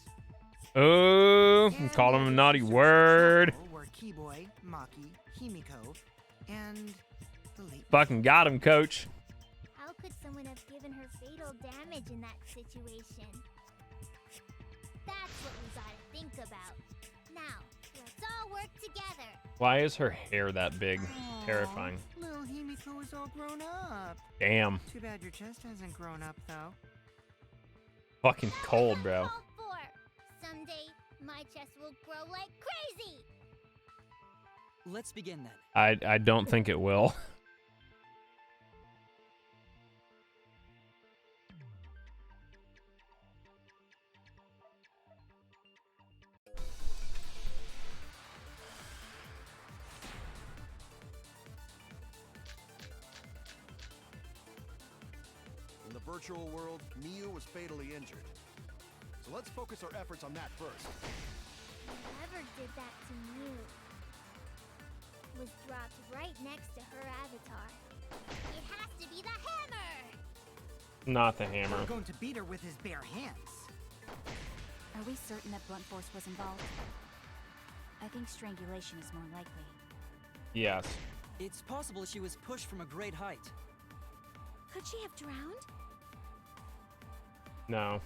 Oh, you called him a naughty word. Were Keyboy, Maki, Himiko, and the late Fucking got him, coach. How could someone have given her fatal damage in that situation? That's what we gotta think about. Now, let's all work together. Why is her hair that big? Aw, Terrifying. Little Himiko is all grown up. Damn. Too bad your chest hasn't grown up, though. Fucking cold, bro. Called for. Someday, my chest will grow like crazy. Let's begin then. I don't think it will. In the virtual world, Mew was fatally injured. So let's focus our efforts on that first. Whoever did that to Mew was dropped right next to her avatar. It has to be the hammer! Not the hammer. We're going to beat her with his bare hands. Are we certain that blunt force was involved? I think strangulation is more likely. Yes. It's possible she was pushed from a great height. Could she have drowned? No.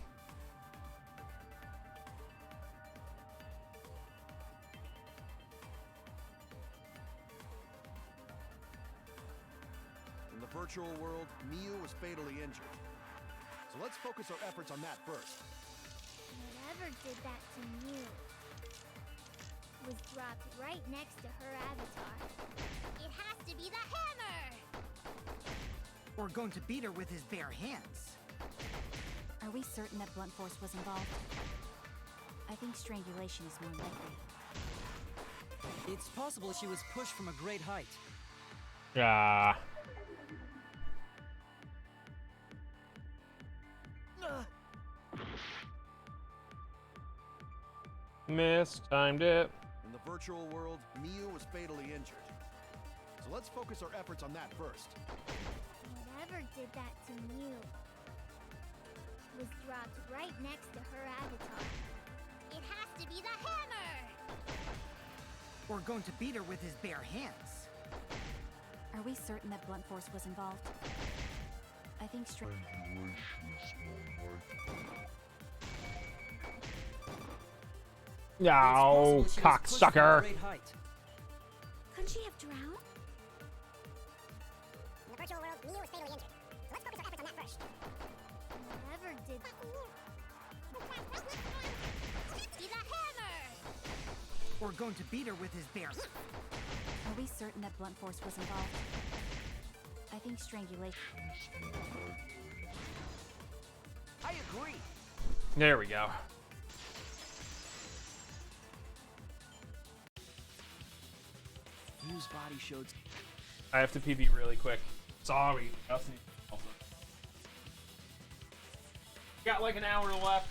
In the virtual world, Mew was fatally injured. So let's focus our efforts on that first. Whoever did that to Mew was dropped right next to her avatar. It has to be the hammer! We're going to beat her with his bare hands. Are we certain that blunt force was involved? I think strangulation is more likely. It's possible she was pushed from a great height. Ah. Mistimed it. In the virtual world, Mew was fatally injured. So let's focus our efforts on that first. Whoever did that to Mew was dropped right next to her avatar. It has to be the hammer! We're going to beat her with his bare hands. Are we certain that blunt force was involved? I think No, cocksucker. Couldn't she have drowned? In the virtual world, Mew was fatally injured. So let's focus our efforts on that first. Whoever did that. Be the hammer! We're going to beat her with his bare hands. Are we certain that blunt force was involved? I think strangulation. I agree. There we go. Mew's body showed. I have to pee really quick. Sorry. Got like an hour left.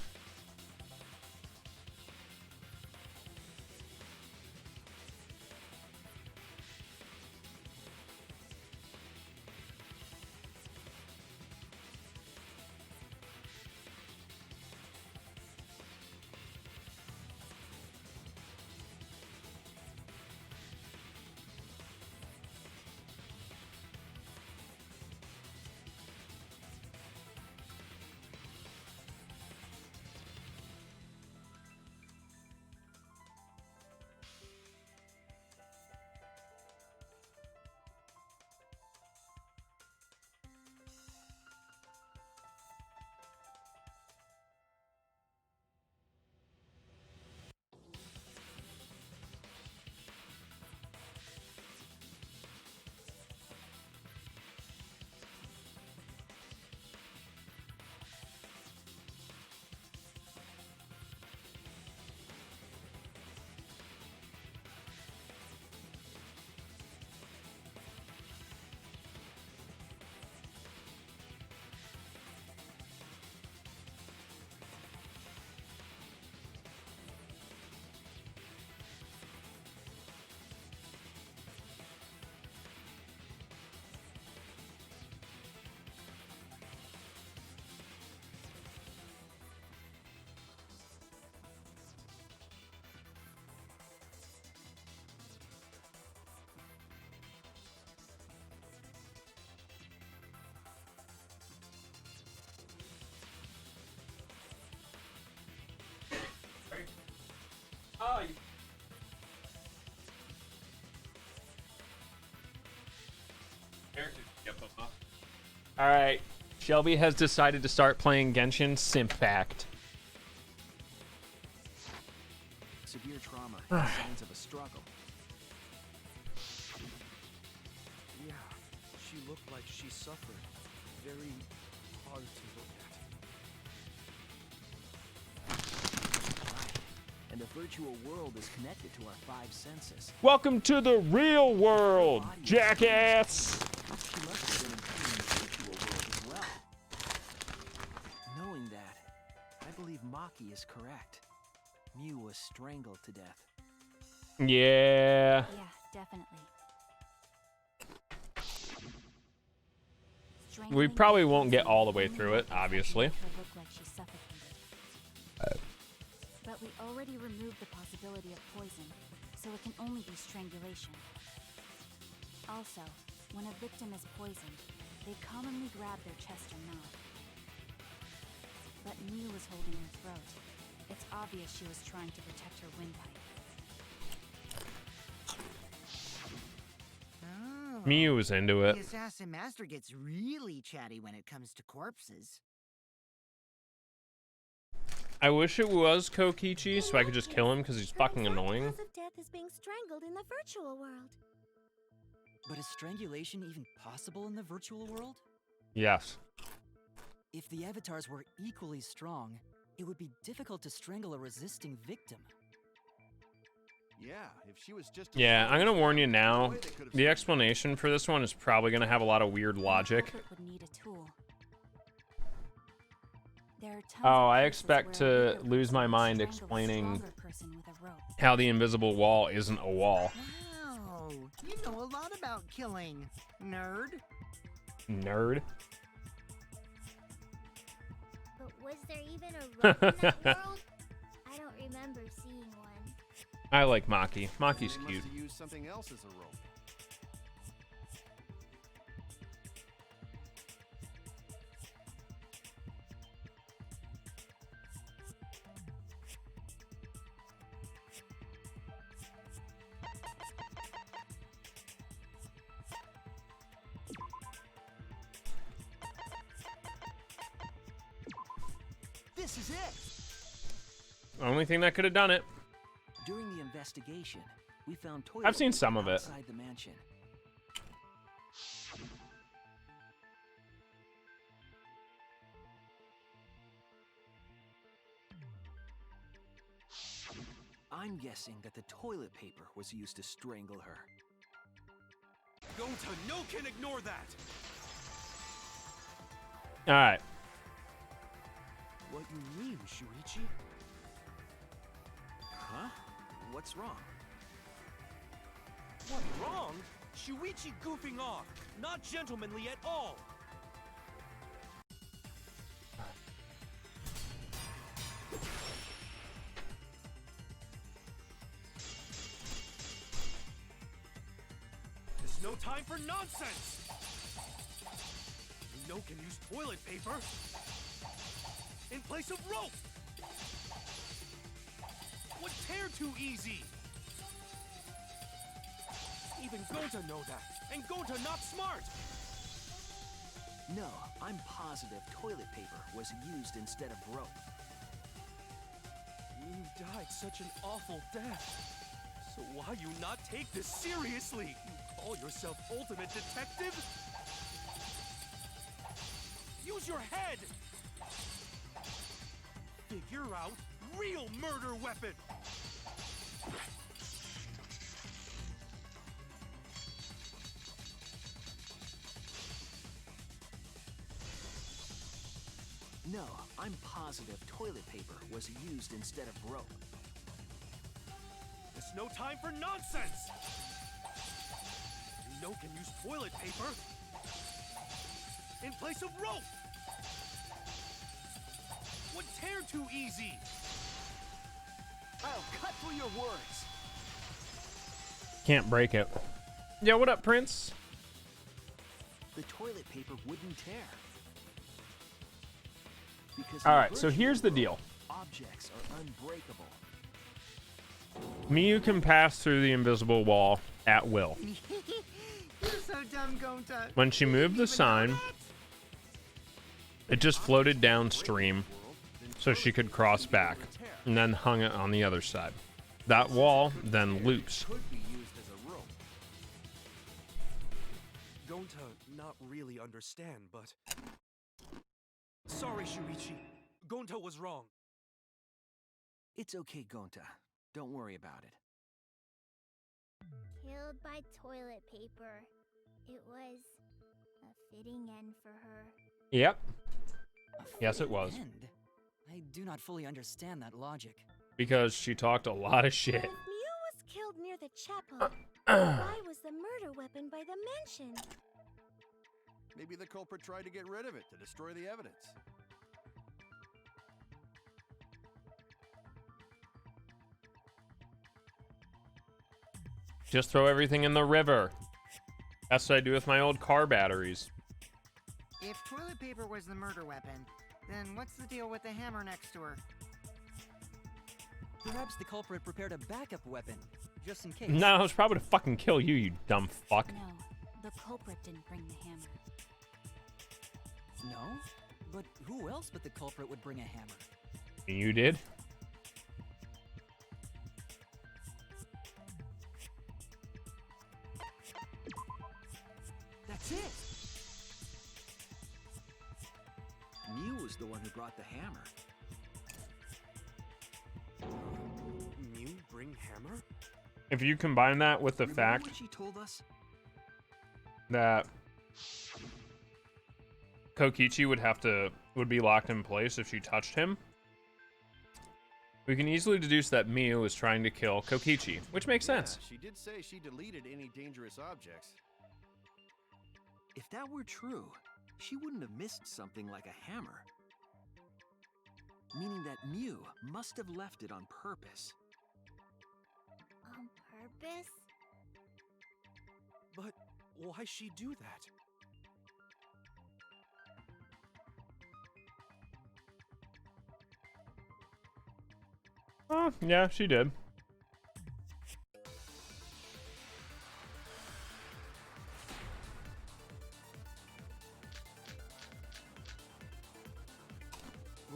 Oh, you... All right, Shelby has decided to start playing Genshin Impact. Severe trauma and signs of a struggle. Yeah, she looked like she suffered. Very hard to look at. And the virtual world is connected to our 5 senses. Welcome to the real world, jackass. She must have been in pain in the virtual world as well. Knowing that, I believe Maki is correct. Mew was strangled to death. Yeah. Yeah, definitely. We probably won't get all the way through it, obviously. But we already removed the possibility of poison, so it can only be strangulation. Also, when a victim is poisoned, they commonly grab their chest or mouth. But Mew was holding her throat. It's obvious she was trying to protect her windpipe. Oh. Mew was into it. The assassin master gets really chatty when it comes to corpses. I wish it was Kokichi so I could just kill him because he's fucking annoying. Cause of death is being strangled in the virtual world. But is strangulation even possible in the virtual world? Yes. If the avatars were equally strong, it would be difficult to strangle a resisting victim. Yeah, if she was just Yeah, I'm gonna warn you now. The explanation for this one is probably gonna have a lot of weird logic. Would need a tool. There are tons Oh, of I cases expect where a to weaker lose my person mind strangled a explaining stronger person with a rope. how the invisible wall isn't a wall. Wow, you know a lot about killing, nerd. Nerd. But was there even a rope in that world? I don't remember seeing one. I like Maki. Maki's They cute. must have used something else as a rope. This is it! Only thing that could have done it. During the investigation, we found toilet I've seen paper some of it. outside the mansion. I'm guessing that the toilet paper was used to strangle her. Gonta, no can ignore that! All right. What you mean, Shuichi? Huh? What's wrong? What wrong? Shuichi goofing off. Not gentlemanly at all. There's no time for nonsense. No can use toilet paper in place of rope. Would tear too easy. Even Gonta know that, and Gonta not smart. No, I'm positive toilet paper was used instead of rope. You died such an awful death. So why you not take this seriously? You call yourself ultimate detective? Use your head! Figure out real murder weapon! No, I'm positive toilet paper was used instead of rope. There's no time for nonsense! You know can use toilet paper in place of rope! Would tear too easy! I'll cut through your words! Can't break it. Yeah, what up, Prince? The toilet paper wouldn't tear. Because All in right, so here's the deal. Objects are unbreakable. Miyu can pass through the invisible wall at will. You're so dumb, Gonta. When she moved the sign, it just floated downstream so she could cross back and then hung it on the other side. That wall then loops. Could be used as a rope. Gonta not really understand, but... Sorry, Shuichi. Gonta was wrong. It's okay, Gonta. Don't worry about it. Killed by toilet paper. It was a fitting end for her. Yep. Yes, it was. End? I do not fully understand that logic. Because she talked a lot of shit. If Mew was killed near the chapel, why was the murder weapon by the mansion? Maybe the culprit tried to get rid of it to destroy the evidence. Just throw everything in the river. That's what I do with my old car batteries. If toilet paper was the murder weapon, then what's the deal with the hammer next to her? Perhaps the culprit prepared a backup weapon, just in case. No, it's probably to fucking kill you, you dumb fuck. No, the culprit didn't bring the hammer. No? But who else but the culprit would bring a hammer? You did? That's it! Mew was the one who brought the hammer. Mew bring hammer? If you combine that with the Remember fact what she told us? that Kokichi would be locked in place if she touched him, we can easily deduce that Miyu is trying to kill Kokichi, which makes sense. She did say she deleted any dangerous objects. If that were true, she wouldn't have missed something like a hammer. meaning that Mew must have left it on purpose. On purpose? But why'd she do that? Oh, yeah, she did.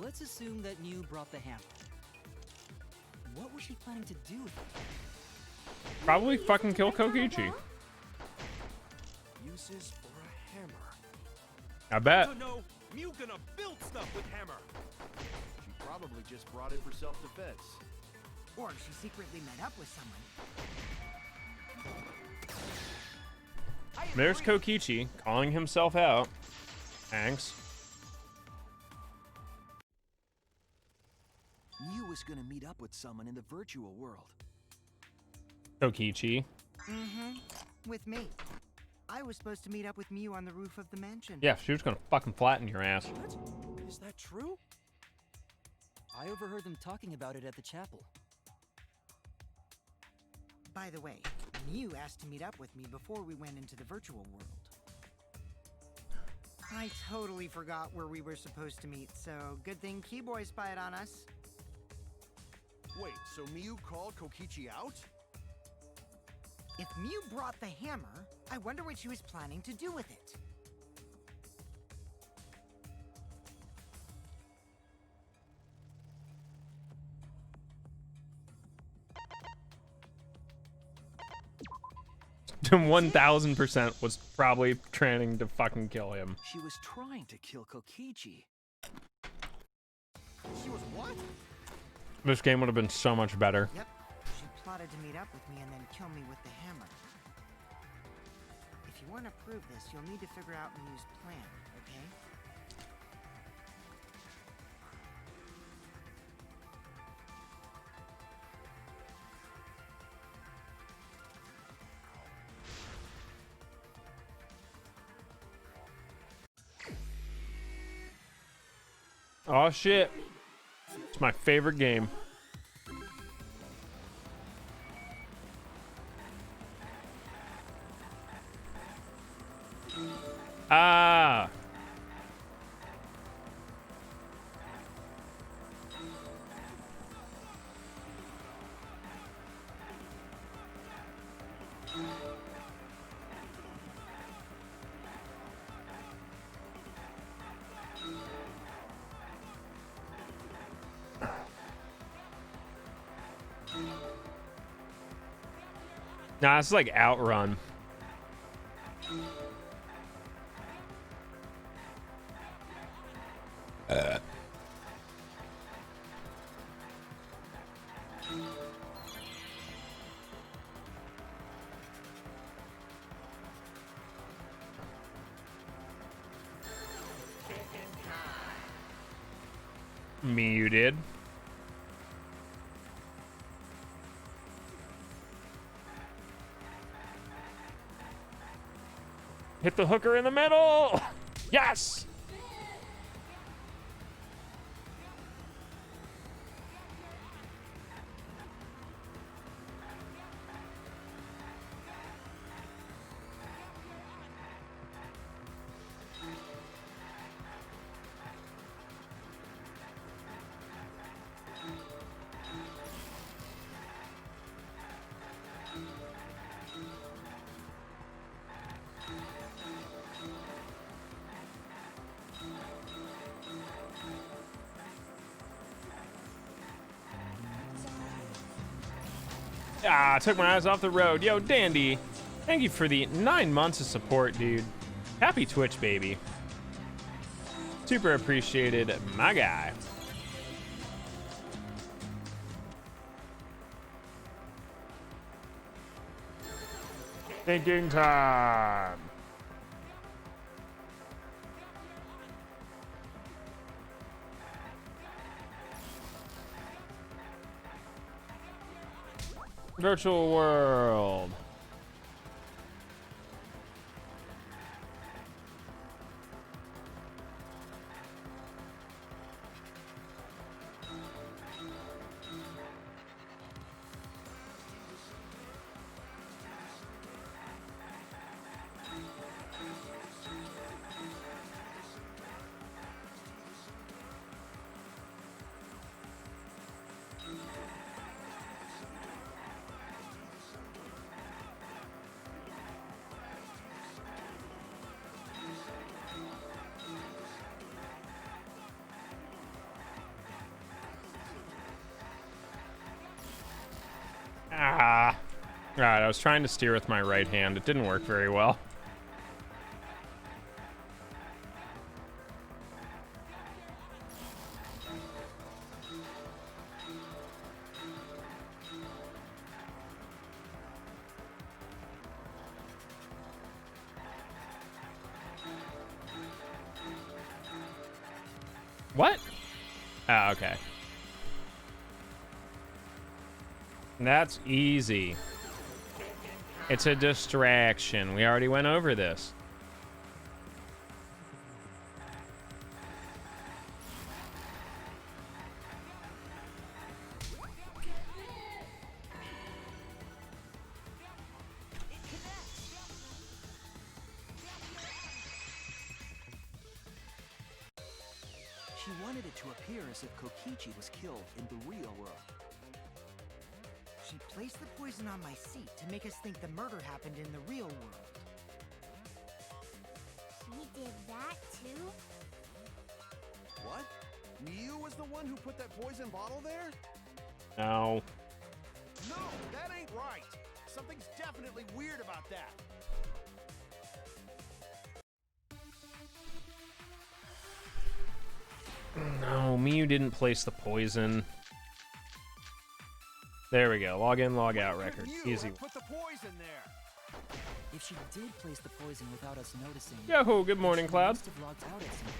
Let's assume that Mew brought the hammer. What was she planning to do with it? Probably fucking kill Kokichi. Uses for a hammer. I bet. Oh no, Mew gonna build stuff with hammer. She probably just brought it for self-defense. Or she secretly met up with someone. There's Kokichi calling himself out. Thanks. Mew was gonna meet up with someone in the virtual world. Kokichi. Mm-hmm. With me. I was supposed to meet up with Mew on the roof of the mansion. Yeah, she was gonna fucking flatten your ass. What? Is that true? I overheard them talking about it at the chapel. By the way, Mew asked to meet up with me before we went into the virtual world. I totally forgot where we were supposed to meet, so good thing Keyboy spied on us. Wait, so Mew called Kokichi out? If Mew brought the hammer, I wonder what she was planning to do with it. To 1000% was probably trying to fucking kill him. She was trying to kill Kokichi. She was what? This game would have been so much better. Yep. She plotted to meet up with me and then kill me with the hammer. If you want to prove this, you'll need to figure out Mew's plan, okay? Oh shit. It's my favorite game. Ah. Nah, it's like Outrun. Muted. Hit the hooker in the middle. Yes. Ah, took my eyes off the road. Yo, Dandy, thank you for the 9 months of support, dude. Happy Twitch, baby. Super appreciated, my guy. Thinking time. Virtual world. Alright, I was trying to steer with my right hand. It didn't work very well. What? Oh, okay. That's easy. It's a distraction. We already went over this. She wanted it to appear as if Kokichi was killed in the real world. She placed the poison on my seat to make us think the murder happened in the real world. She did that too? What? Miu was the one who put that poison bottle there? No. No, that ain't right. Something's definitely weird about that. No, Miu didn't place the poison. There we go. Log in, log out record. Easy. Put the poison there. If she did place the poison without us noticing... Yo, good morning, Cloud. Must have logged out at some point.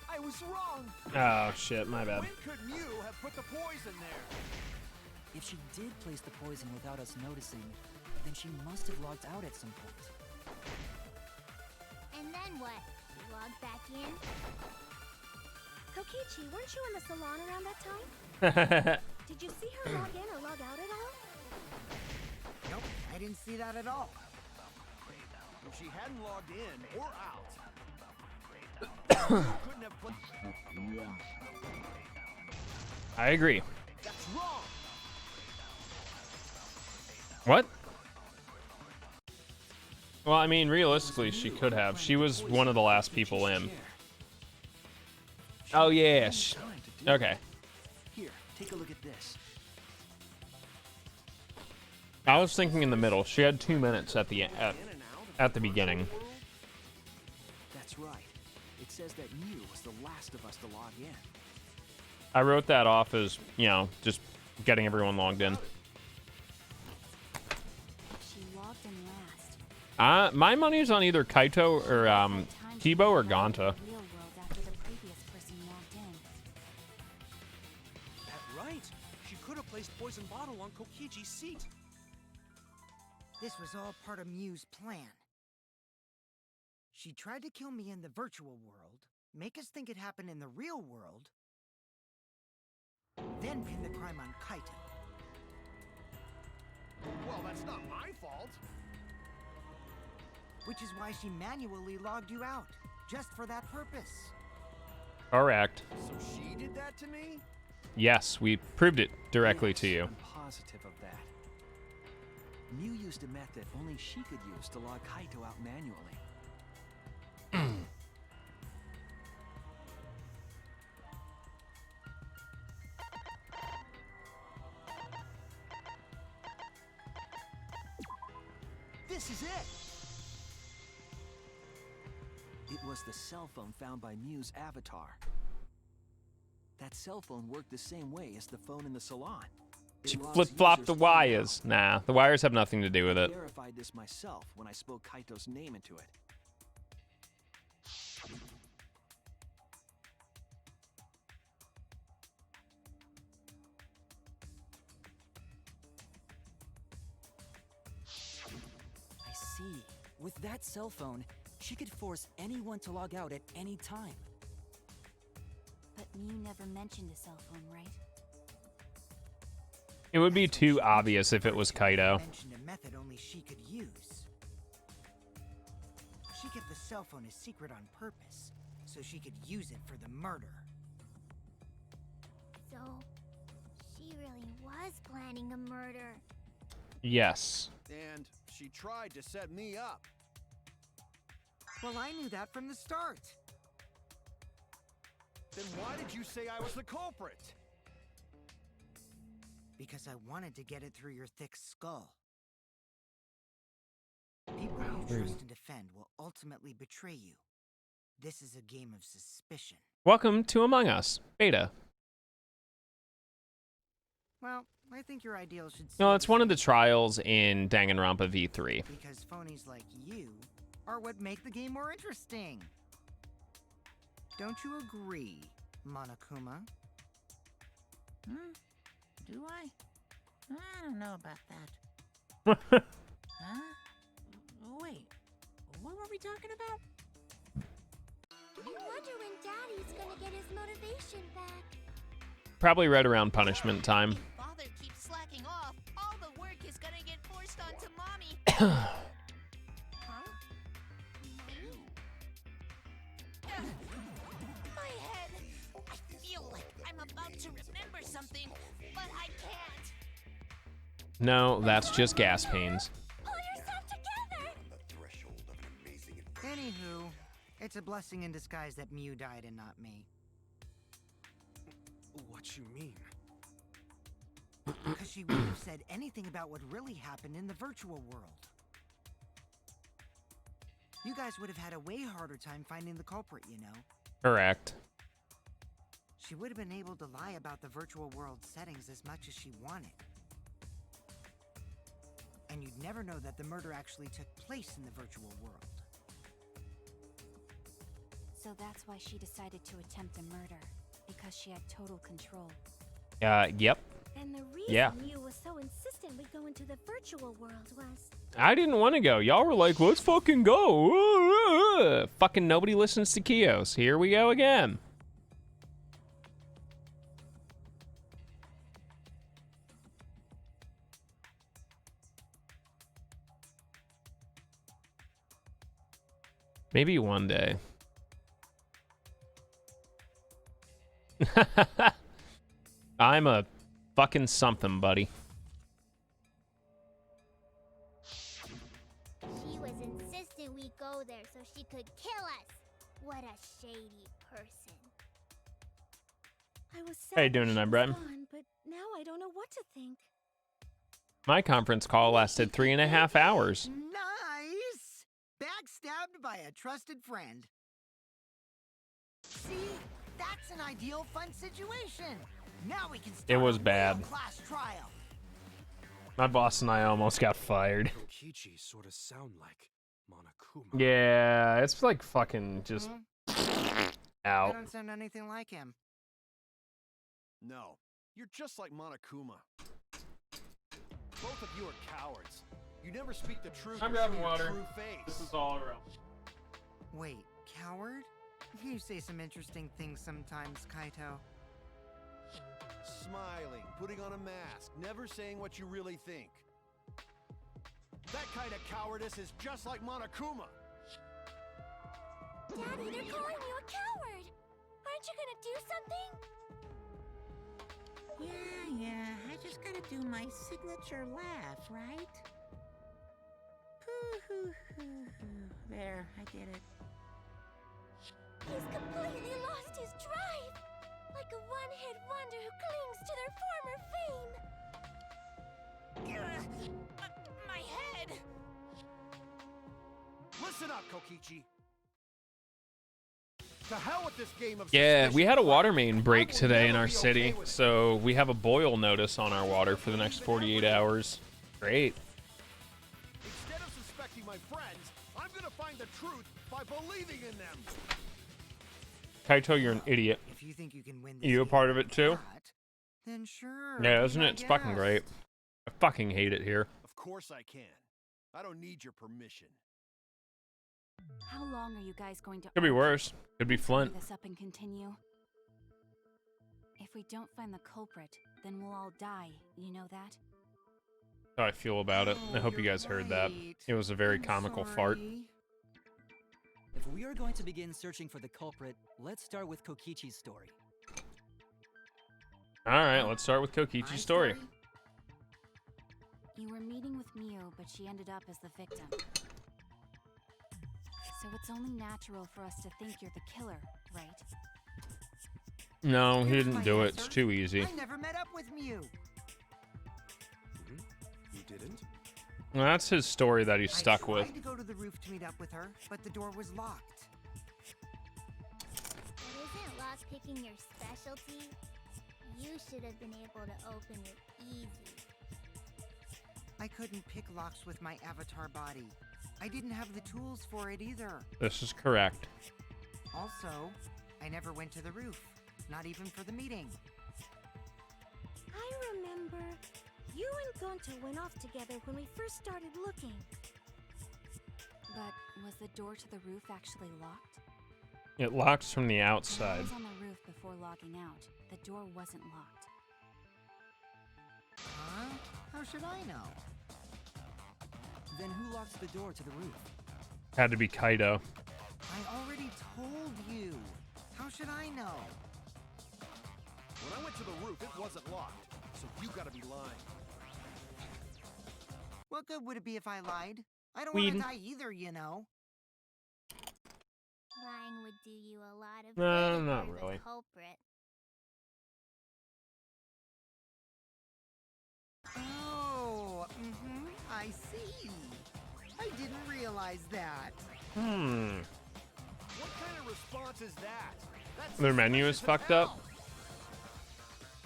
I was wrong. Oh, shit. My bad. When could Miu have put the poison there? If she did place the poison without us noticing, then she must have logged out at some point. And then what? She logged back in? Kokichi, weren't you in the salon around that time? Did you see her log in or log out at all? Nope, I didn't see that at all. If she hadn't logged in or out, she couldn't have put... I agree. That's wrong. What? Well, I mean, realistically, she could have. She was one of the last people in. Oh, yeah. Okay. Here, take a look at this. I was thinking in the middle. She had 2 minutes at the beginning. That's right. It says that Miu was the last of us to log in. I wrote that off as, you know, just getting everyone logged in. She logged in last. My money's on either Kaito or Kibo or Ganta. Real world after the previous person logged in. That's right. She could have placed poison bottle on Kokichi's seat. This was all part of Miu's plan. She tried to kill me in the virtual world, make us think it happened in the real world, then pin the crime on Kaito. Well, that's not my fault. Which is why she manually logged you out, just for that purpose. Correct. So she did that to me? Yes, we proved it directly to you. I'm positive of that. Miu used a method only she could use to log Kaito out manually. This is it! It was the cell phone found by Miu's avatar. That cell phone worked the same way as the phone in the salon. She flip-flopped the wires. Nah, the wires have nothing to do with I it. verified this myself when I spoke Kaito's name into it. I see. With that cell phone, she could force anyone to log out at any time. But Miu never mentioned a cell phone, right? It would be too obvious if it was Kaito. Mentioned a method only she could use. She kept the cell phone a secret on purpose, so she could use it for the murder. So, she really was planning a murder. Yes. And she tried to set me up. Well, I knew that from the start. Then why did you say I was the culprit? Because I wanted to get it through your thick skull. People you trust and defend will ultimately betray you. This is a game of suspicion. Welcome to Among Us Beta. Well, I think your ideals should No, it's one of the trials in Danganronpa V3. Because phonies like you are what make the game more interesting. Don't you agree, Monokuma? Do I? I don't know about that. Huh? Wait, what were we talking about? I wonder when Daddy's gonna get his motivation back. Probably right around punishment time. If Father keeps slacking off, all the work is gonna get forced onto Mommy. Huh? My head. I feel like I'm about to remember something, but I can't. No, that's just gas pains. Pull yourself together! On the threshold of an amazing Anywho, it's a blessing in disguise that Mew died and not me. What you mean? Because she wouldn't have said anything about what really happened in the virtual world. You guys would have had a way harder time finding the culprit, you know. Correct. She would have been able to lie about the virtual world settings as much as she wanted. And you'd never know that the murder actually took place in the virtual world. So that's why she decided to attempt a murder, because she had total control. Yep. And the reason Yeah. Mew was so insistent we go into the virtual world was... I didn't want to go. Y'all were like, let's fucking go. Fucking nobody listens to Kios. Here we go again. Maybe one day. I'm a fucking something, buddy. She was insistent we go there so she could kill us. What a shady person. I was sad How you doing that she tonight, was Brett? gone, but now I don't know what to think. My conference call lasted 3.5 hours. Nice! Backstabbed by a trusted friend. See? That's an ideal fun situation. Now we can start It was a real bad. class trial. My boss and I almost got fired. Kokichi sort of sound like Monokuma. Yeah, it's like fucking just I out. don't sound anything like him. No, you're just like Monokuma. Both of you are cowards. You never speak the truth. I'm or grabbing show your water. True face. This is all real. Wait, coward? You say some interesting things sometimes, Kaito. Smiling, putting on a mask, never saying what you really think. That kind of cowardice is just like Monokuma. Daddy, they're calling you a coward. Aren't you gonna do something? Yeah, I just gotta do my signature laugh, right? There, I did it. He's completely lost his drive. Like a one-hit wonder who clings to their former fame. My head. Listen up, Kokichi. To hell with this game of Yeah, suspicion. we had a water main break I will today in never our be city, okay with it. so we have a boil notice on our water for the next 48 hours. Great. Instead of suspecting my friends, I'm gonna find the truth by believing in them. Kaito, you're an idiot. If you think you can win this You a game part of with it too? that, then sure. Yeah, be isn't my it? It's fucking guest. great. I fucking hate it here. Of course I can. I don't need your permission. How long are you guys going to Could be argue? worse. Could be Let's Flint. hurry this up and continue. If we don't find the culprit, then we'll all die. You know that? That's how I feel about it. I hope you guys heard that. It was a very comical fart. If we are going to begin searching for the culprit, let's start with Kokichi's story. Alright, let's start with Kokichi's story. You were meeting with Mew, but she ended up as the victim. So it's only natural for us to think you're the killer, right? No, he Here's didn't my do it. answer. It's too easy. I never met up with Mew. You didn't? Well, that's his story that he's stuck I with. tried to go to the roof to meet up with her, but the door was locked. But isn't lockpicking your specialty? You should have been able to open it easy. I couldn't pick locks with my avatar body. I didn't have the tools for it either. This is correct. Also, I never went to the roof, not even for the meeting. I remember you and Gonta went off together when we first started looking. But was the door to the roof actually locked? It locks from the When I outside. was on the roof before logging out. The door wasn't locked. Huh? How should I know? Then who locks the door to the roof? Had to be Kaido. I already told you. How should I know? When I went to the roof, it wasn't locked. So you gotta be lying. What good would it be if I lied? I don't want Whedon. to die either, you know. Lying would do you a lot of No, good not for really. the culprit. Oh, I see. I didn't realize that. What kind of response is that? That's Their menu is fucked up.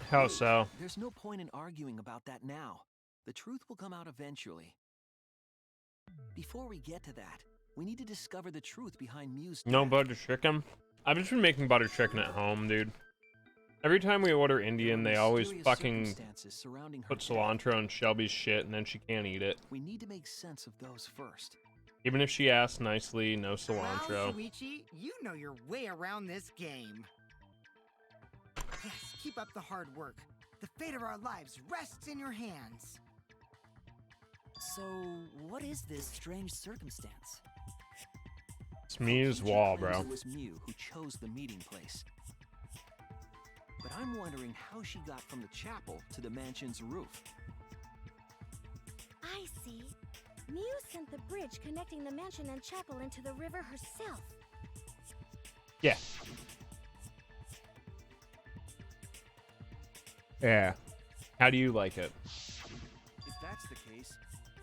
How so? There's no point in arguing about that now. The truth will come out eventually. Before we get to that, we need to discover the truth behind Mew's No death. butter chicken? I've just been making butter chicken at home, dude. Every time we order Indian, they always Mysterious fucking circumstances surrounding her put death. cilantro in Shelby's shit and then she can't eat it. We need to make sense of those first. Even if she asks nicely, no Wow, cilantro. Shuichi, you know your way around this game. Yes, keep up the hard work. The fate of our lives rests in your hands. So, what is this strange circumstance? It's Mew's Ancient wall, claims bro. It was Mew who chose the meeting place. But I'm wondering how she got from the chapel to the mansion's roof. I see. Mew sent the bridge connecting the mansion and chapel into the river herself. Yeah. Yeah. How do you like it? If that's the case,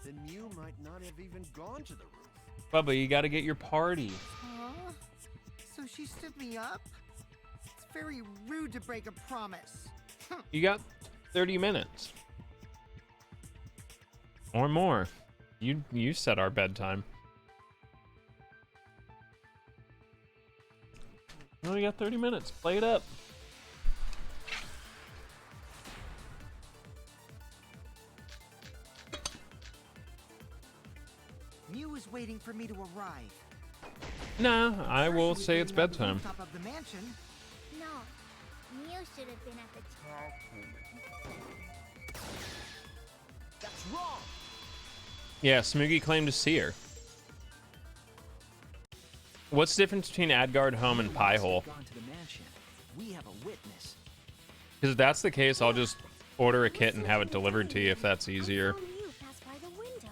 then Mew might not have even gone to the roof. Bubba, you gotta get your party. Huh? So she stood me up? It's very rude to break a promise. You got 30 minutes. Or more. You set our bedtime. Oh, you got 30 minutes. Play it up. Mew is waiting for me to arrive. Nah, I Sure, will she was say it's waiting on the bedtime. rooftop of the mansion. No, Mew should have been at the top. That's wrong! Yeah, Smoogie claimed to see her. What's the difference between Adgard Home and Pie Hole? Gone to the mansion. We have a witness. Because if that's the case, I'll just order a kit and have it delivered to you if that's easier. I saw Mew pass by the window.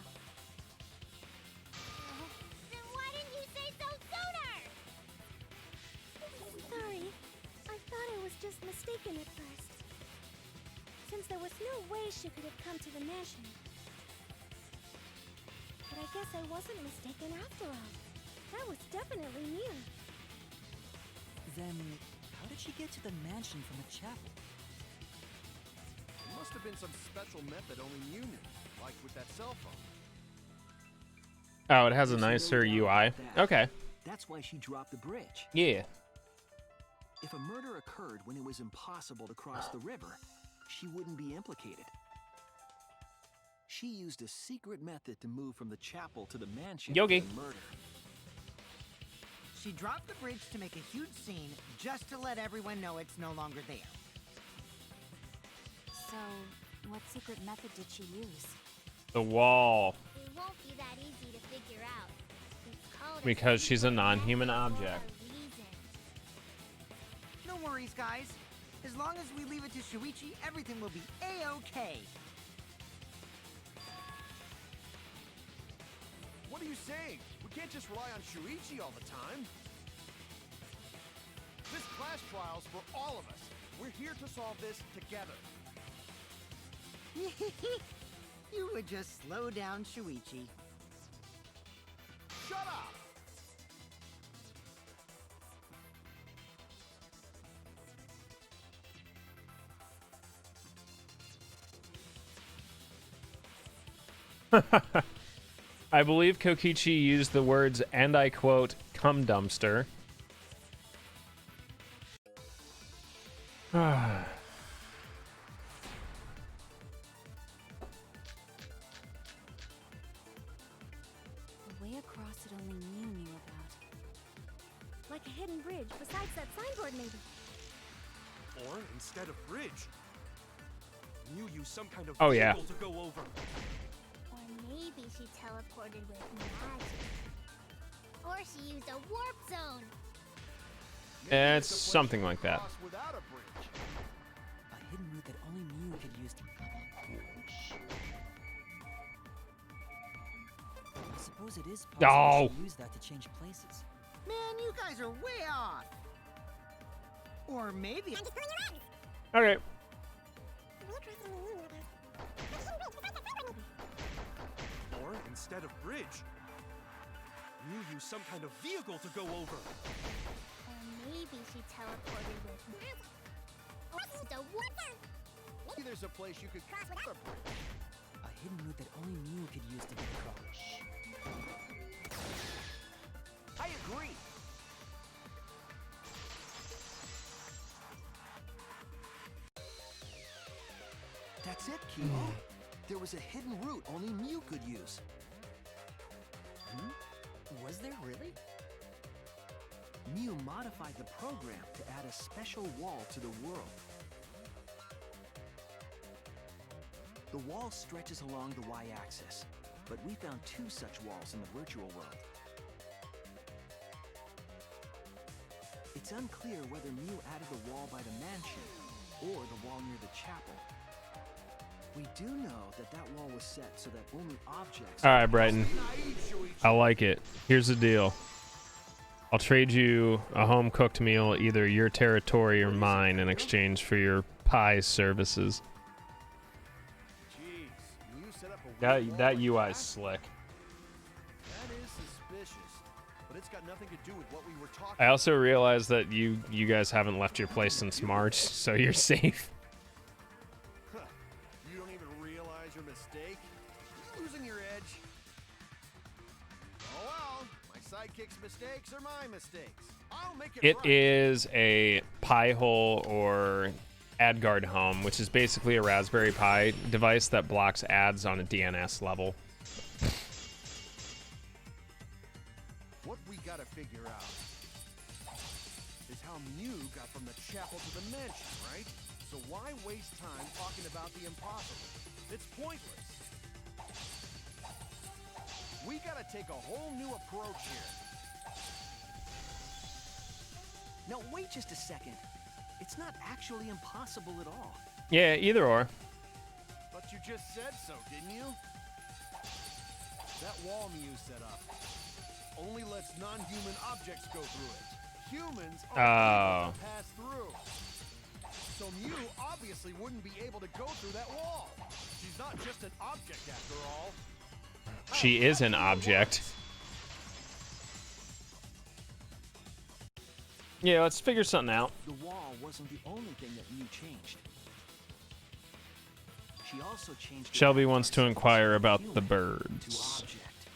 Then why didn't you say so sooner? Sorry, I thought I was just mistaken at first. Since there was no way she could have come to the mansion. But I guess I wasn't mistaken after all. That was definitely Mew. Then, how did she get to the mansion from the chapel? It must have been some special method only Mew knew, like with that cell phone. Oh, it has a There's no nicer doubt UI. about that. Okay. That's why she dropped the bridge. Yeah. If a murder occurred when it was impossible to cross the river, she wouldn't be implicated. She used a secret method to move from the chapel to the mansion Yogi. for the murder. She dropped the bridge to make a huge scene just to let everyone know it's no longer there. So, what secret method did she use? The wall. It won't be that easy to figure out. It's called Because she's a secret non-human method for a object. reason. No worries, guys. As long as we leave it to Shuichi, everything will be A-okay. What are you saying? We can't just rely on Shuichi all the time. This class trial's for all of us. We're here to solve this together. You would just slow down Shuichi. Shut up! I believe Kokichi used the words, and I quote, "cum dumpster." The way across it only Mew knew about. Like a hidden bridge besides that signboard, maybe. Or instead of bridge, Mew used some kind of Oh, yeah. vehicle to go over. Or maybe she teleported with magic. Or she used a warp zone. It's something like that. Without a bridge. A hidden route that only Mew could use to... I suppose it is possible to use that to change places. Man, you guys are way off. Or maybe... Okay. Or instead of bridge, Mew used some kind of vehicle to go over. Or maybe she teleported with magic. Or used a warp zone. Maybe there's a place you could cross without a bridge. A hidden route that only Mew could use to get across. I agree. That's it, Kimo. There was a hidden route only Mew could use. Was there really? Mew modified the program to add a special wall to the world. The wall stretches along the y-axis, but we found two such walls in the virtual world. It's unclear whether Mew added the wall by the mansion or the wall near the chapel. We do know that that wall was set so that only objects... All right, Brighton. I like it. Here's the deal. I'll trade you a home-cooked meal, either your territory or mine, in exchange for your pie services. Jeez, Mew set up a That weird that wall like UI's slick. That is suspicious, but it's got nothing to do with what we were talking I also realized that you guys haven't left your place since March, so you're safe. Huh. You don't even realize your mistake? You're losing your edge. Oh well, my sidekick's mistakes are my mistakes. I'll make it It right. is a Pi hole or AdGuard home, which is basically a Raspberry Pi device that blocks ads on a DNS level. What we gotta figure out is how Mew got from the chapel to the mansion, right? So why waste time talking about the impossible? It's pointless. We gotta take a whole new approach here. Now wait just a second. It's not actually impossible at all. Yeah, either or. But you just said so, didn't you? That wall Mew set up only lets non-human objects go through it. Humans are able to pass through. So Mew obviously wouldn't be able to go through that wall. She's not just an object after all. She is an object. Yeah, let's figure something out. The wall wasn't the only thing that Mew changed. She also changed... Shelby wants to inquire about the human birds. to object.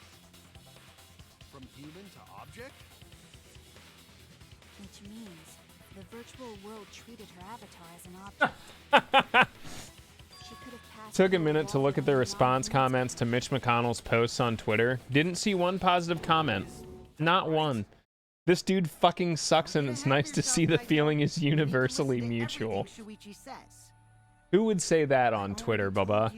From human to object? Which means the virtual world treated her avatar as an object. She could have passed Took a through minute to wall look at that the only response non-humans comments to Mitch McConnell's posts on Twitter. Didn't see one positive comment. Not one. This dude fucking sucks, and it's nice to see the feeling is universally mutual. Shuichi says. Who would say that on Twitter, Bubba?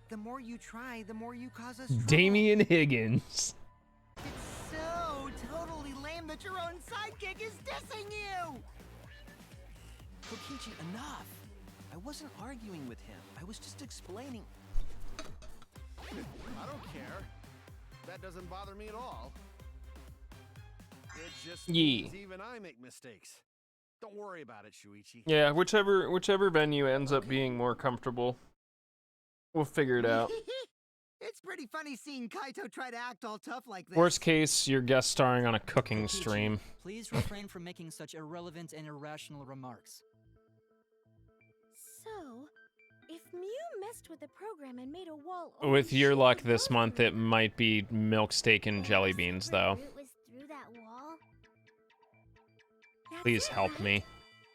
The more you try, the more you cause us trouble. Damian Higgins. It's so totally lame that your own sidekick is dissing you! Kokichi, enough! I wasn't arguing with him. I was just explaining... I don't care. That doesn't bother me at all. It just Yee. means even I make mistakes. Don't worry about it, Shuichi. Yeah, whichever venue ends up being more comfortable, we'll figure it out. It's pretty funny seeing Kaito try to act all tough like this. Worst case, you're guest starring on a cooking stream. Please refrain from making such irrelevant and irrational remarks. So, if Mew messed with the program and made a wall With your luck this month, it might be milk, steak, and jelly beans, though. Route was through that wall. Please help me.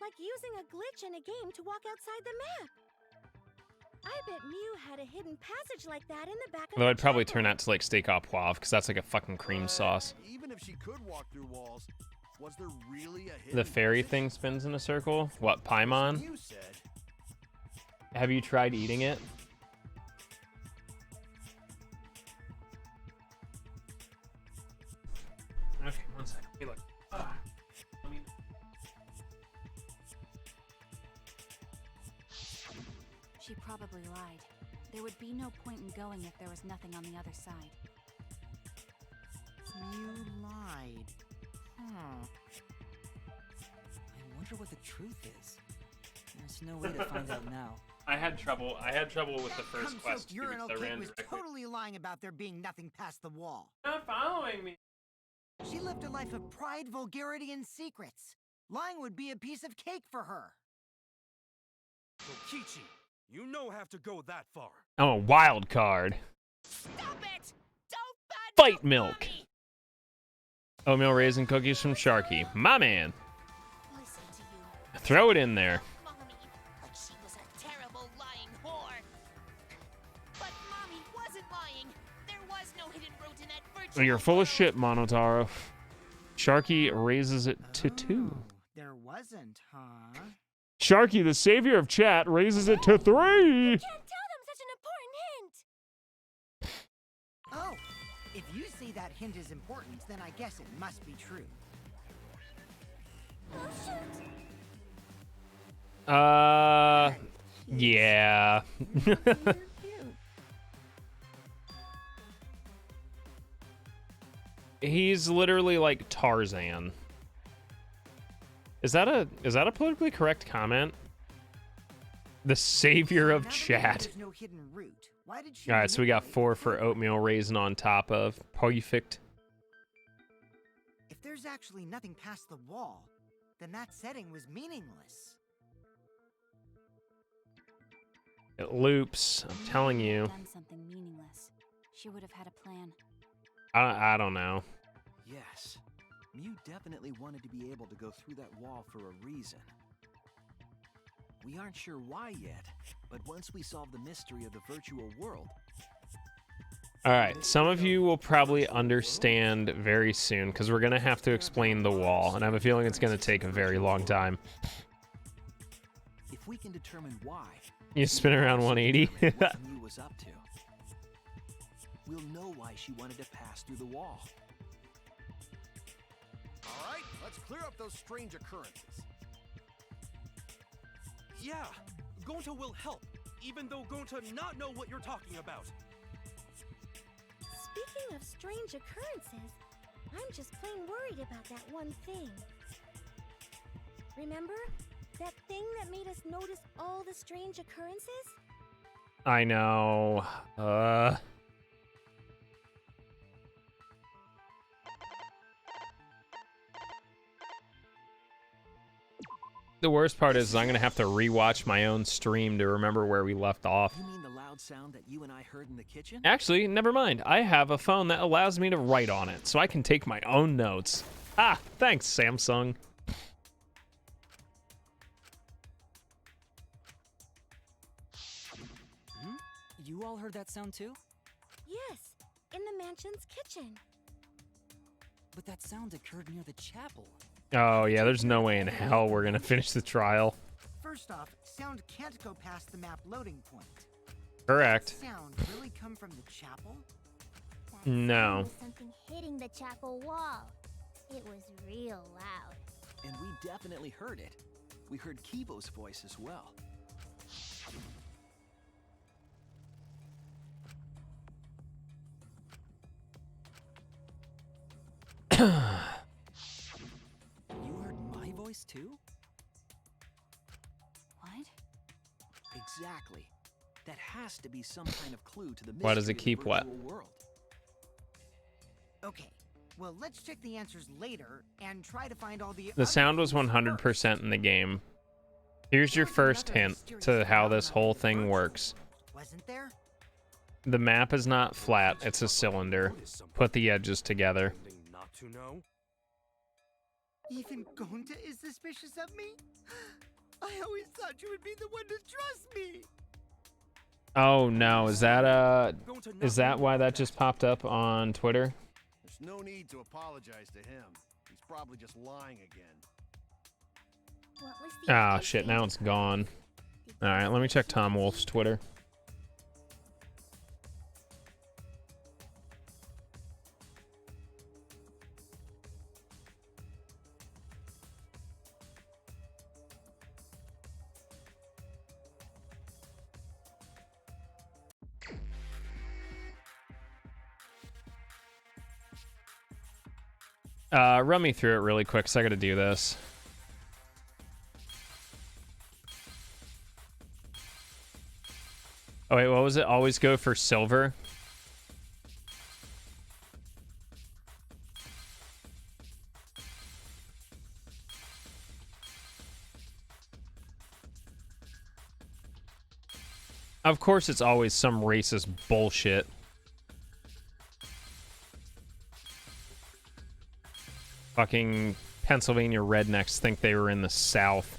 like using a glitch in a game to walk outside the map. I bet Mew had a hidden passage like that in the back of Though the I'd probably chapel. turn out to like steak au poivre, because that's like a fucking cream sauce. Even if she could walk through walls, was there really a hidden The fairy passage? thing spins in a circle? What, Paimon? You said. Have you tried eating it? Okay, one second. Hey, look. Let me... She probably lied. There would be no point in going if there was nothing on the other side. Mew lied. Huh. I wonder what the truth is. There's no way to find out now. I had trouble with the first quest because urinal I kid ran was directly. totally lying about there being nothing past the wall. Not following me. She lived a life of pride, vulgarity, and secrets. Lying would be a piece of cake for her. Kokichi, you no have to go that far. I'm a wild card. Stop it! Don't Fight milk. Oatmeal raisin cookies from Sharky. My man. listen to you. Throw it in there. Mommy, like she was a terrible lying whore. But Mommy wasn't lying. There was no hidden road in that virtual You're full of world. shit, Monotaro. Sharky raises it to 2. There wasn't, huh? Sharky, the savior of chat, raises it to 3. Can't tell them such an important hint. Oh, if you say that hint is important, then I guess it must be true. Oh shoot! Yeah. He's literally like Tarzan. Is that a politically correct comment? The savior of Now that chat. there's no hidden route, why did she All right, so we got manipulate 4 the for program? oatmeal raisin on top of perfect. If there's actually nothing past the wall, then that setting was meaningless. It loops. I'm telling you. Done something meaningless. She would have had a plan. I don't know. Yes. Mew definitely wanted to be able to go through that wall for a reason. We aren't sure why yet, but once we solve the mystery of the virtual world, All right, some of you will probably understand very soon because we're going to have to explain the wall, and I have a feeling it's going to take a very long time. if we can determine why, You spin around 180? what Mew was up to, we'll know why she wanted to pass through the wall. All right, let's clear up those strange occurrences. Yeah, Gonta will help, even though Gonta not know what you're talking about. Speaking of strange occurrences, I'm just plain worried about that one thing. Remember? That thing that made us notice all the strange occurrences? I know. The worst part is I'm going to have to rewatch my own stream to remember where we left off. You mean the loud sound that you and I heard in the kitchen? Actually, never mind. I have a phone that allows me to write on it, so I can take my own notes. Ah, thanks, Samsung. You all heard that sound too? Yes, in the mansion's kitchen. But that sound occurred near the chapel. Oh, yeah, there's no way in hell we're going to finish the trial. First off, sound can't go past the map loading point. Correct. Sound really come from the chapel? That No. sound was something hitting the chapel wall. It was real loud. And we definitely heard it. We heard Kibo's voice as well. You heard my voice too? Exactly. That has to be some kind of clue to the mystery Why does it of the keep what? virtual world. Okay, well, let's check the answers later and try to find all the The other sound was clues 100% in the game. Here's your first hint to how this whole thing works. Wasn't there? The map is not flat, it's a cylinder. Put the edges together. Not to know? Even Gonta is suspicious of me? I always thought you would be the one to trust me. Oh no, is that why that just popped up on Twitter? There's no need to apologize to him. He's probably just lying again. What was the Ah, other shit, thing? now it's gone. Alright, let me check Tom Wolf's Twitter. Run me through it really quick, so I gotta do this. Oh wait, what was it? Always go for silver? Of course it's always some racist bullshit. Fucking Pennsylvania rednecks think they were in the South.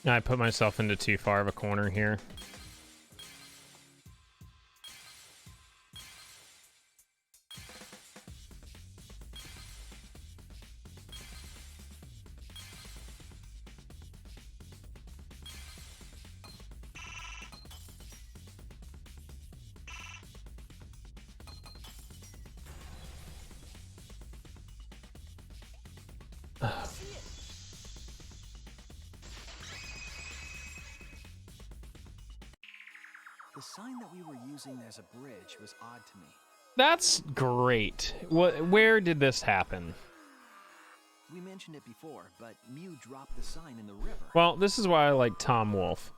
I put myself into too far of a corner here. The sign that we were using as a bridge was odd to me. That's great. Where did this happen? We mentioned it before, but Mew dropped the sign in the river. Well, this is why I like Tom Wolfe.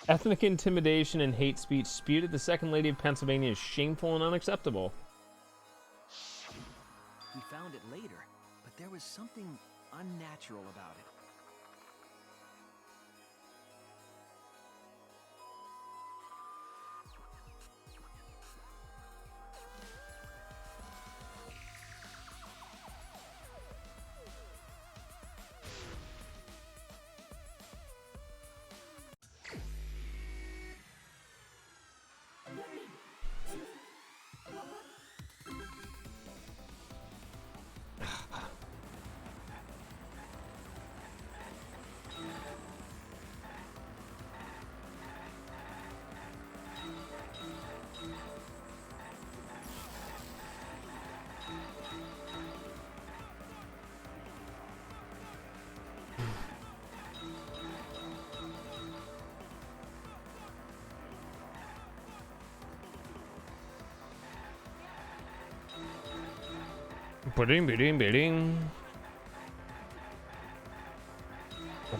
Ethnic intimidation and hate speech spewed at the Second Lady of Pennsylvania is shameful and unacceptable. We found it later, but there was something unnatural about it. Ba-ding.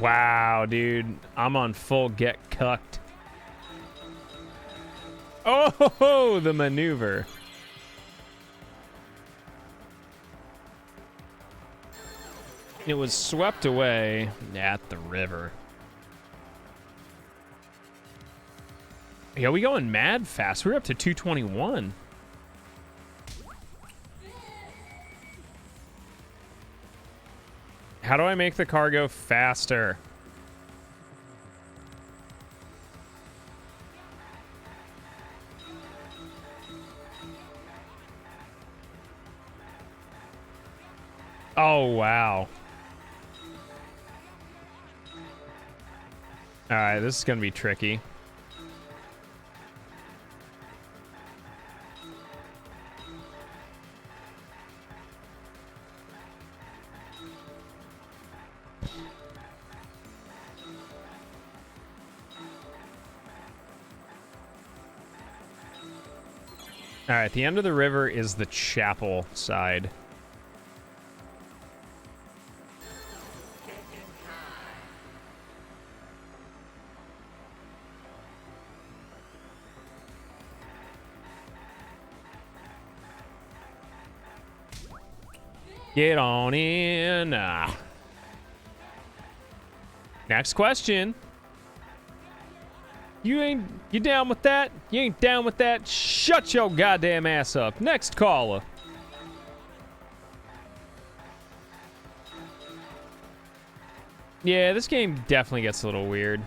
Wow, dude. I'm on full get cucked. Oh, the maneuver. It was swept away at the river. Yo, we going mad fast. We're up to 221. How do I make the car go faster? Oh, wow. All right, this is going to be tricky. All right, the end of the river is the chapel side. Get on in. Next question. You down with that? You ain't down with that? Shut your goddamn ass up. Next caller. Yeah, this game definitely gets a little weird.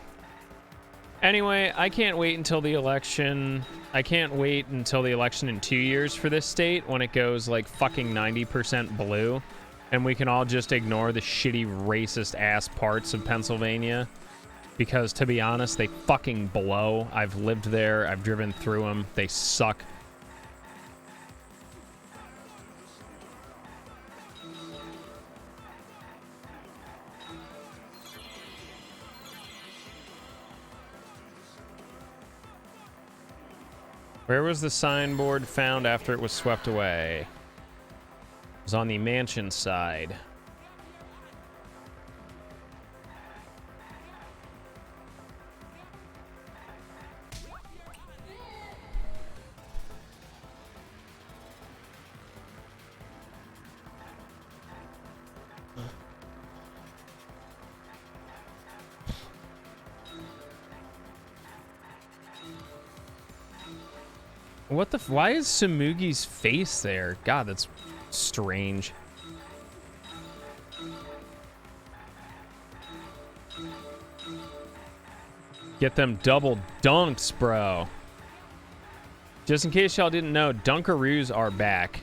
Anyway, I can't wait until the election. I can't wait until the election in 2 years for this state when it goes like fucking 90% blue. And we can all just ignore the shitty racist ass parts of Pennsylvania. Because to be honest, they fucking blow. I've lived there. I've driven through them. They suck. Where was the signboard found after it was swept away? It was on the mansion side. What the why is Samugi's face there? God, that's strange. Get them double dunks, bro. Just in case y'all didn't know, Dunkaroos are back.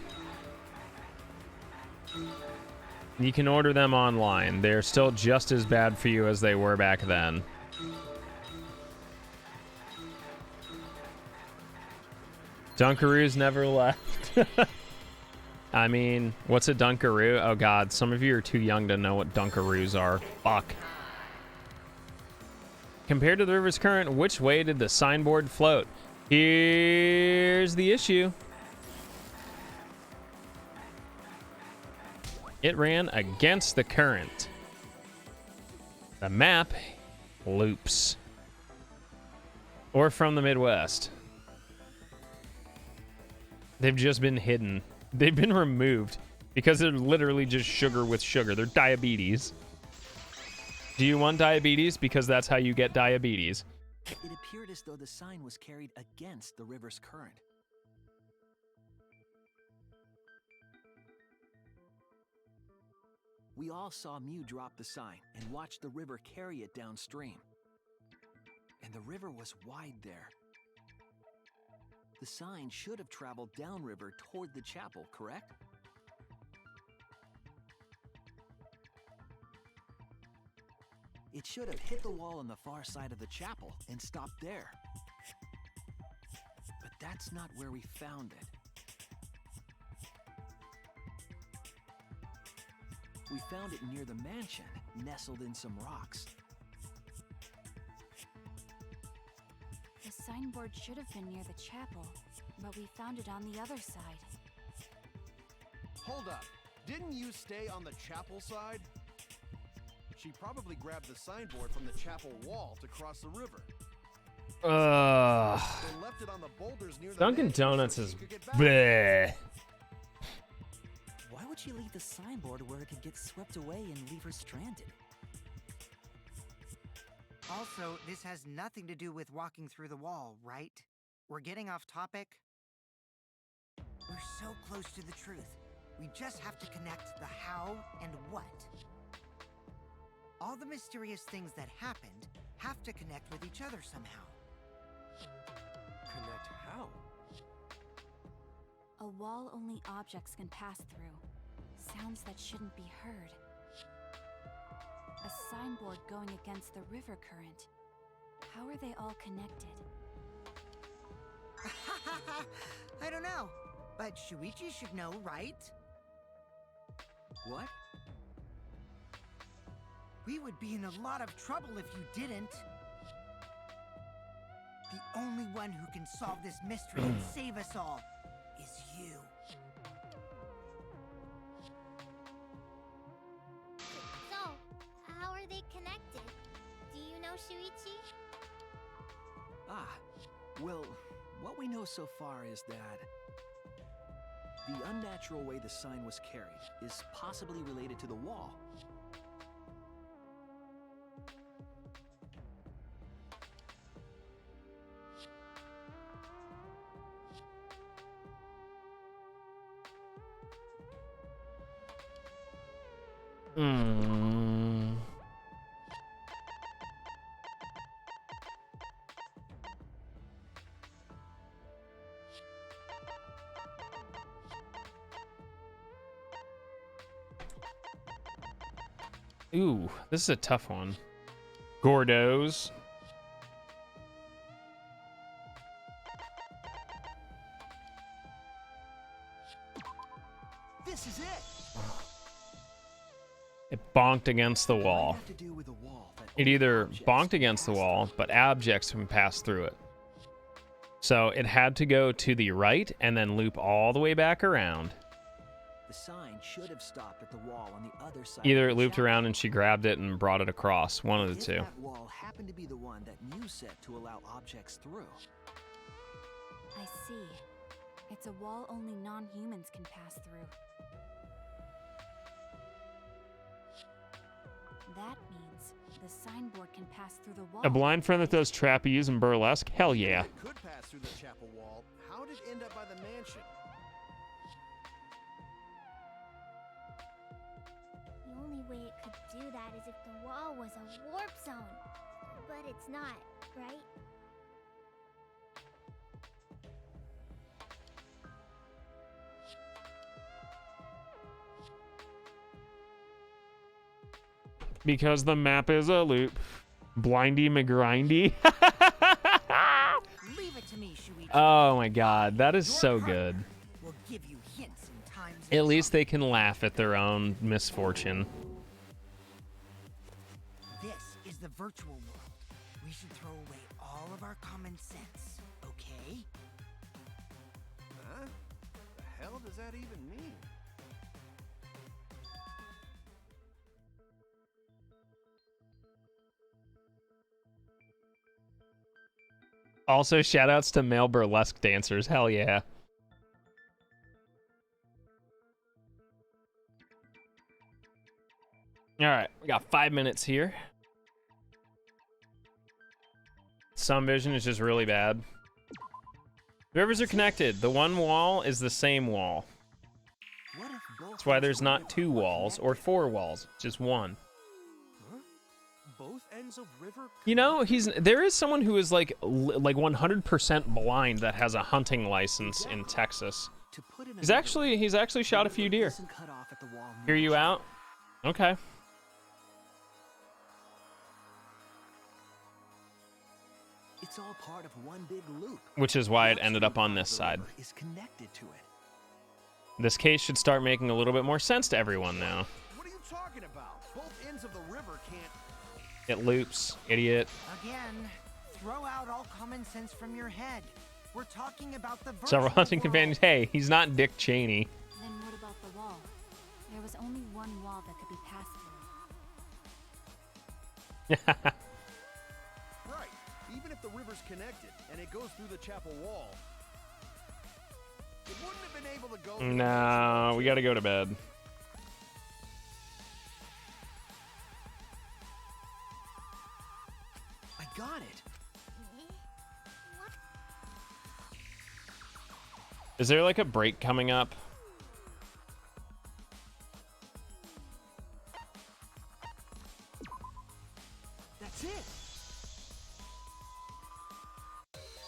You can order them online. They're still just as bad for you as they were back then. Dunkaroos never left. I mean, what's a Dunkaroo? Oh god, some of you are too young to know what Dunkaroos are. Fuck. Compared to the river's current, which way did the signboard float? Here's the issue. It ran against the current. The map loops. Or from the Midwest. They've just been hidden. They've been removed because they're literally just sugar with sugar. They're diabetes. Do you want diabetes? Because that's how you get diabetes. It appeared as though the sign was carried against the river's current. We all saw Mew drop the sign and watched the river carry it downstream. And the river was wide there. The sign should have traveled downriver toward the chapel, correct? It should have hit the wall on the far side of the chapel and stopped there. But that's not where we found it. We found it near the mansion, nestled in some rocks. The signboard should have been near the chapel, but we found it on the other side. Hold up. Didn't you stay on the chapel side? She probably grabbed the signboard from the chapel wall to cross the river. Then left it on the boulders near the Dunkin' Donuts is bleh. Why would she leave the signboard where it could get swept away and leave her stranded? Also, this has nothing to do with walking through the wall, right? We're getting off topic. We're so close to the truth. We just have to connect the how and what. All the mysterious things that happened have to connect with each other somehow. Connect how? A wall only objects can pass through. sounds that shouldn't be heard. A signboard going against the river current. How are they all connected? I don't know, but Shuichi should know, right? What? We would be in a lot of trouble if you didn't. The only one who can solve this mystery and save us all is you. So, how are they connected? Do you know Shuichi? Well, what we know so far is that the unnatural way the sign was carried is possibly related to the wall. Ooh, this is a tough one. Gordos. This is it. It bonked against the wall. Have to do with a wall that It only either objects bonked can against the pass wall, through. but objects can pass through it. So it had to go to the right and then loop all the way back around. The sign should have stopped at the wall on the other side. Either of it the looped chapel. around and she grabbed it and brought it across. One of the If two. that wall happened to be the one that Mew set to allow objects through. I see. It's a wall only non-humans can pass through. That means the signboard can pass through the wall. A blind friend that does trapeze and burlesque? Hell yeah. It could pass through the chapel wall. How did it end up by the mansion? The only way it could do that is if the wall was a warp zone. But it's not, right? Because the map is a loop. Blindy McGrindy. Leave it to me, Shuichi. Oh my god, that is so good. We'll give you hints in times At least they can laugh at their own misfortune. This is the virtual world. We should throw away all of our common sense, okay? Huh? The hell does that even mean? Also, shoutouts to male burlesque dancers. Hell yeah. Alright, we got 5 minutes here. Some vision is just really bad. Rivers are connected. The one wall is the same wall. What if both That's why ends there's of the not river two were walls or connected? 4 walls, just one. Huh? Both ends of river. You know, there is someone who is like 100% blind that has a hunting license in Texas. To put it He's actually shot a few deer. isn't cut off at the wall Hear near you the out? Okay. It's all part of one big loop. Which is why it The ended up upstream on part this of the side. river is connected to it. This case should start making a little bit more sense to everyone now. What are you talking about? Both ends of the river can't. It loops, idiot. Again, throw out all common sense from your head. We're talking about the virtual Several hunting world. companions. Hey, he's not Dick Cheney. Then what about the wall? There was only one wall that could be passed through. Right. Even if the river's connected and it goes through the chapel wall, it wouldn't have been able to go. through the No, mansion. we gotta go to bed. I got it. What? Is there like a break coming up? That's it.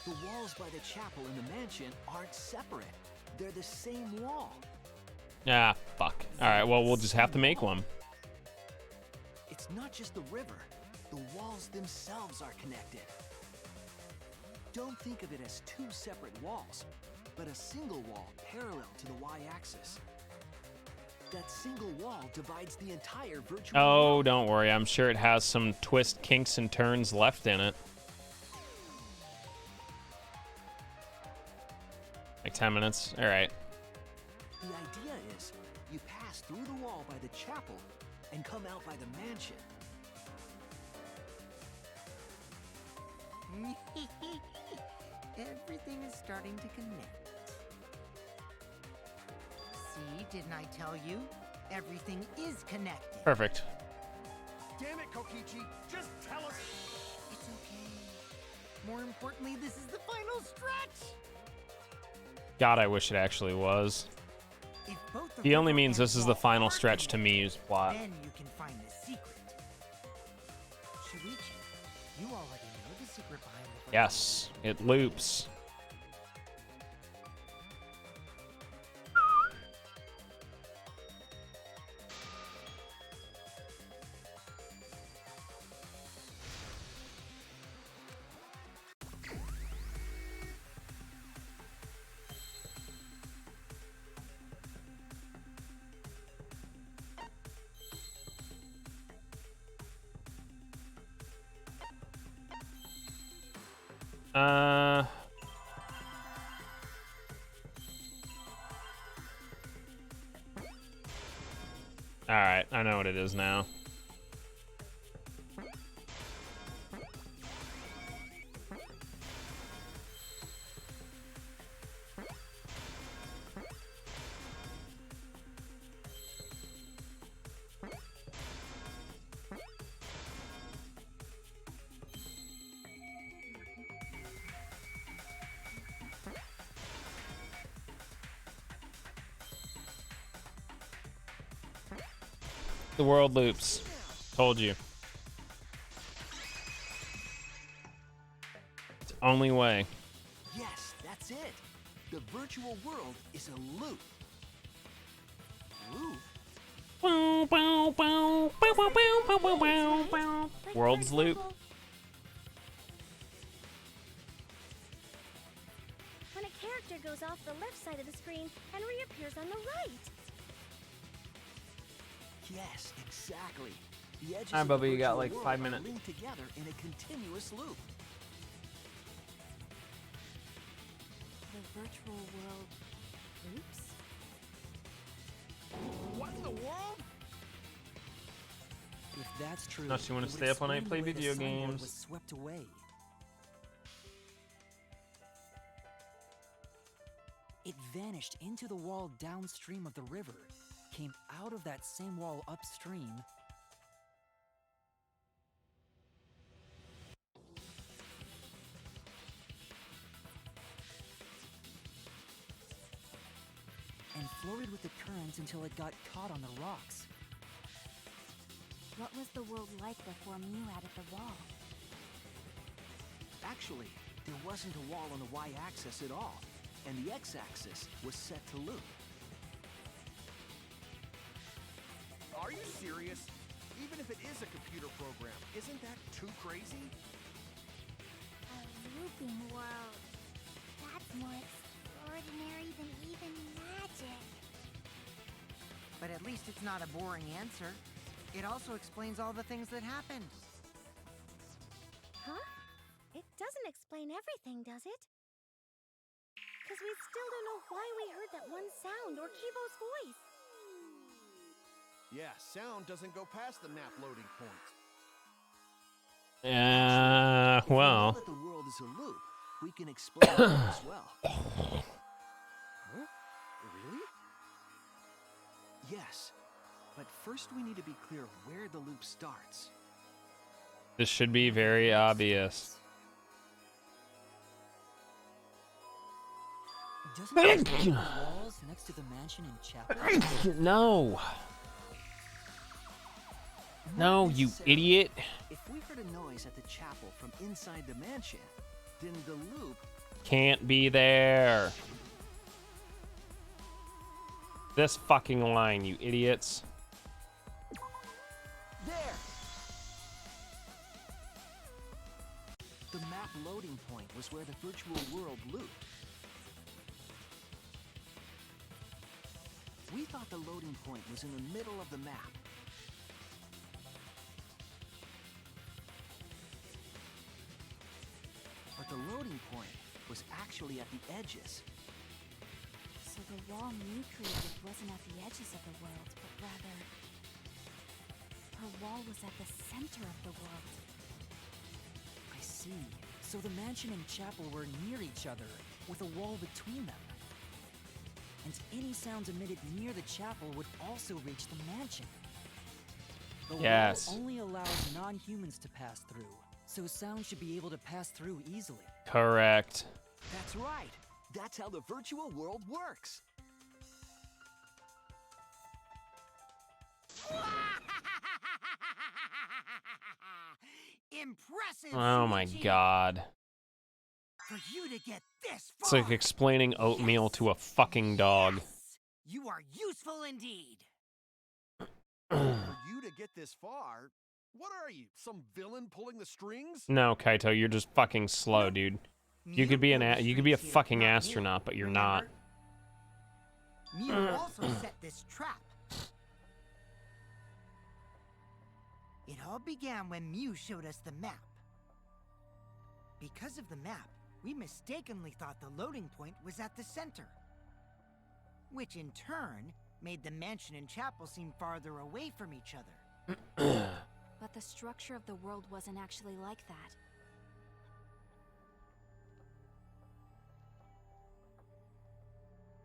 The walls by the chapel and the mansion aren't separate. They're the same wall. Ah, fuck. Alright, well, we'll just have to make one. It's not just the river. The walls themselves are connected. Don't think of it as two separate walls, but a single wall parallel to the y-axis. That single wall divides the entire virtual Oh, world. don't worry. I'm sure it has some twist, kinks, and turns left in it. Like 10 minutes. Alright. The idea is you pass through the wall by the chapel and come out by the mansion. Everything is starting to connect. See, didn't I tell you? Everything is connected. Perfect. Damn it, Kokichi! Just tell us. It's okay. More importantly, this is the final stretch. God, I wish it actually was. If both the He only river means and this is the wall final are stretch to connected, Miyu's plot. Then you can find the secret. Shuichi, you already know the secret behind the virtual Yes, it loops. Alright, I know what it is now. The world loops. Told you. It's the only way. Yes, that's it. The virtual world is a loop. Loop? World's loop. When a character goes off the left side of the screen and reappears on the right. Yes, exactly. The edges Alright, of the Bubba, you got virtual like world 5 are minutes. linked together in a continuous loop. The virtual world loops? What in the world? If that's true, Unless you wanna it would stay up all night and explain play the way the video signboard games. was swept away. It vanished into the wall downstream of the river, came out of that same wall upstream, and floated with the current until it got caught on the rocks. What was the world like before Mew added the wall? Actually, there wasn't a wall on the y-axis at all, and the x-axis was set to loop. Are you serious? Even if it is a computer program, isn't that too crazy? A looping world. That's more extraordinary than even magic. But at least it's not a boring answer. It also explains all the things that happened. Huh? It doesn't explain everything, does it? Because we still don't know why we heard that one sound or Kibo's voice. Yeah, sound doesn't go past the map loading point. If we know Well. that the world is a loop, we can explain that as well. Huh? Really? Yes, but first we need to be clear where the loop starts. This should be very obvious. Doesn't it start on the walls next to the mansion and chapel? No. No, you idiot. If we heard a noise at the chapel from inside the mansion, then the loop... Can't be there. This fucking line, you idiots. There! The map loading point was where the virtual world looped. We thought the loading point was in the middle of the map. But the loading point was actually at the edges. So the wall Mew created wasn't at the edges of the world, but rather... her wall was at the center of the world. I see. So the mansion and chapel were near each other, with a wall between them. And any sounds emitted near the chapel would also reach the mansion. The Yes. wall only allows non-humans to pass through, so sound should be able to pass through easily. Correct. That's right. That's how the virtual world works. Impressive! Oh my Shuichi! god. For you to get this It's far, like explaining oatmeal to a fucking dog. you are useful indeed. For you to get this far, what are you, some villain pulling the strings? No, Kaito, you're just fucking slow, dude. You could be you could be a fucking astronaut, but you're not. Mew also set this trap. It all began when Mew showed us the map. Because of the map, we mistakenly thought the loading point was at the center. Which in turn made the mansion and chapel seem farther away from each other. But the structure of the world wasn't actually like that.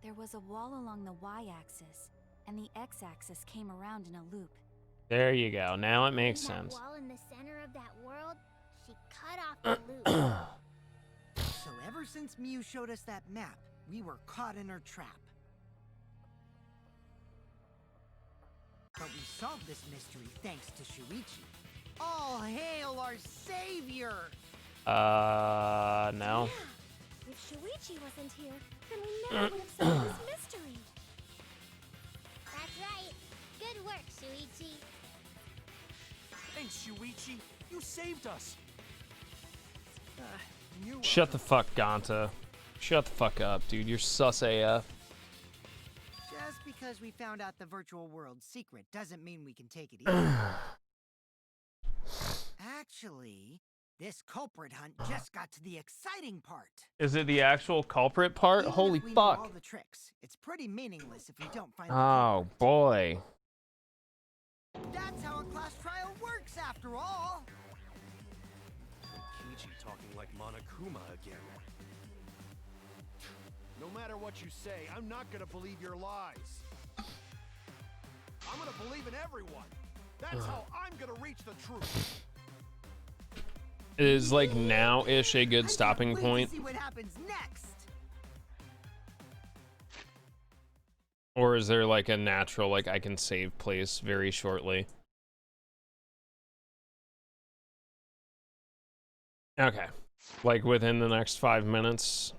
There was a wall along the y-axis, and the x-axis came around in a loop. There you go. Now it makes That sense. wall in the center of that world, she cut off the loop. So ever since Mew showed us that map, we were caught in her trap. But we solved this mystery thanks to Shuichi. All hail our savior! No. Yeah, if Shuichi wasn't here, then we never would have solved this mystery. That's right. Good work, Shuichi. Thanks, Shuichi. You saved us. Shut the fuck, Ganta. Shut the fuck up, dude. You're sus AF. Just because we found out the virtual world's secret doesn't mean we can take it easy. Actually, this culprit hunt just got to the exciting part. Is it the actual culprit part? Even Holy if we know all fuck. the tricks, it's pretty meaningless if we don't find Oh, boy. That's how a class trial works, after all. Kichi talking like Monokuma again. No matter what you say, I'm not gonna believe your lies. I'm gonna believe in everyone. That's how I'm gonna reach the truth. Is like now-ish a good stopping point? See what happens next. Or is there like a natural, like I can save place very shortly? Okay. Like within the next 5 minutes.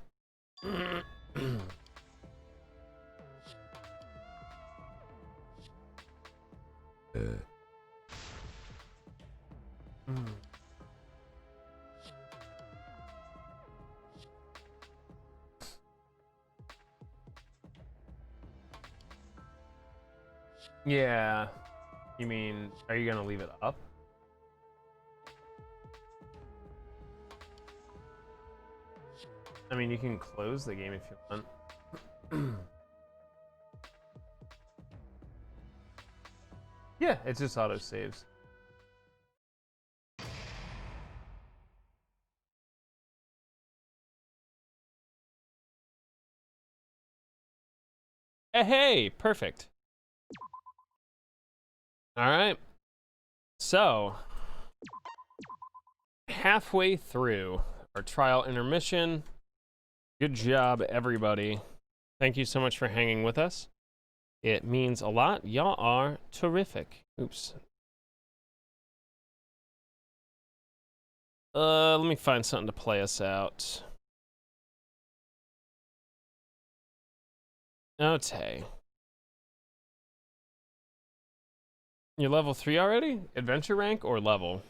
Yeah. You mean, are you gonna leave it up? I mean, you can close the game if you want. Yeah, it just auto saves. Hey, perfect. All right. So, halfway through our trial intermission. Good job, everybody. Thank you so much for hanging with us. It means a lot. Y'all are terrific. Oops. Let me find something to play us out. Okay. You're level 3 already? Adventure rank or level?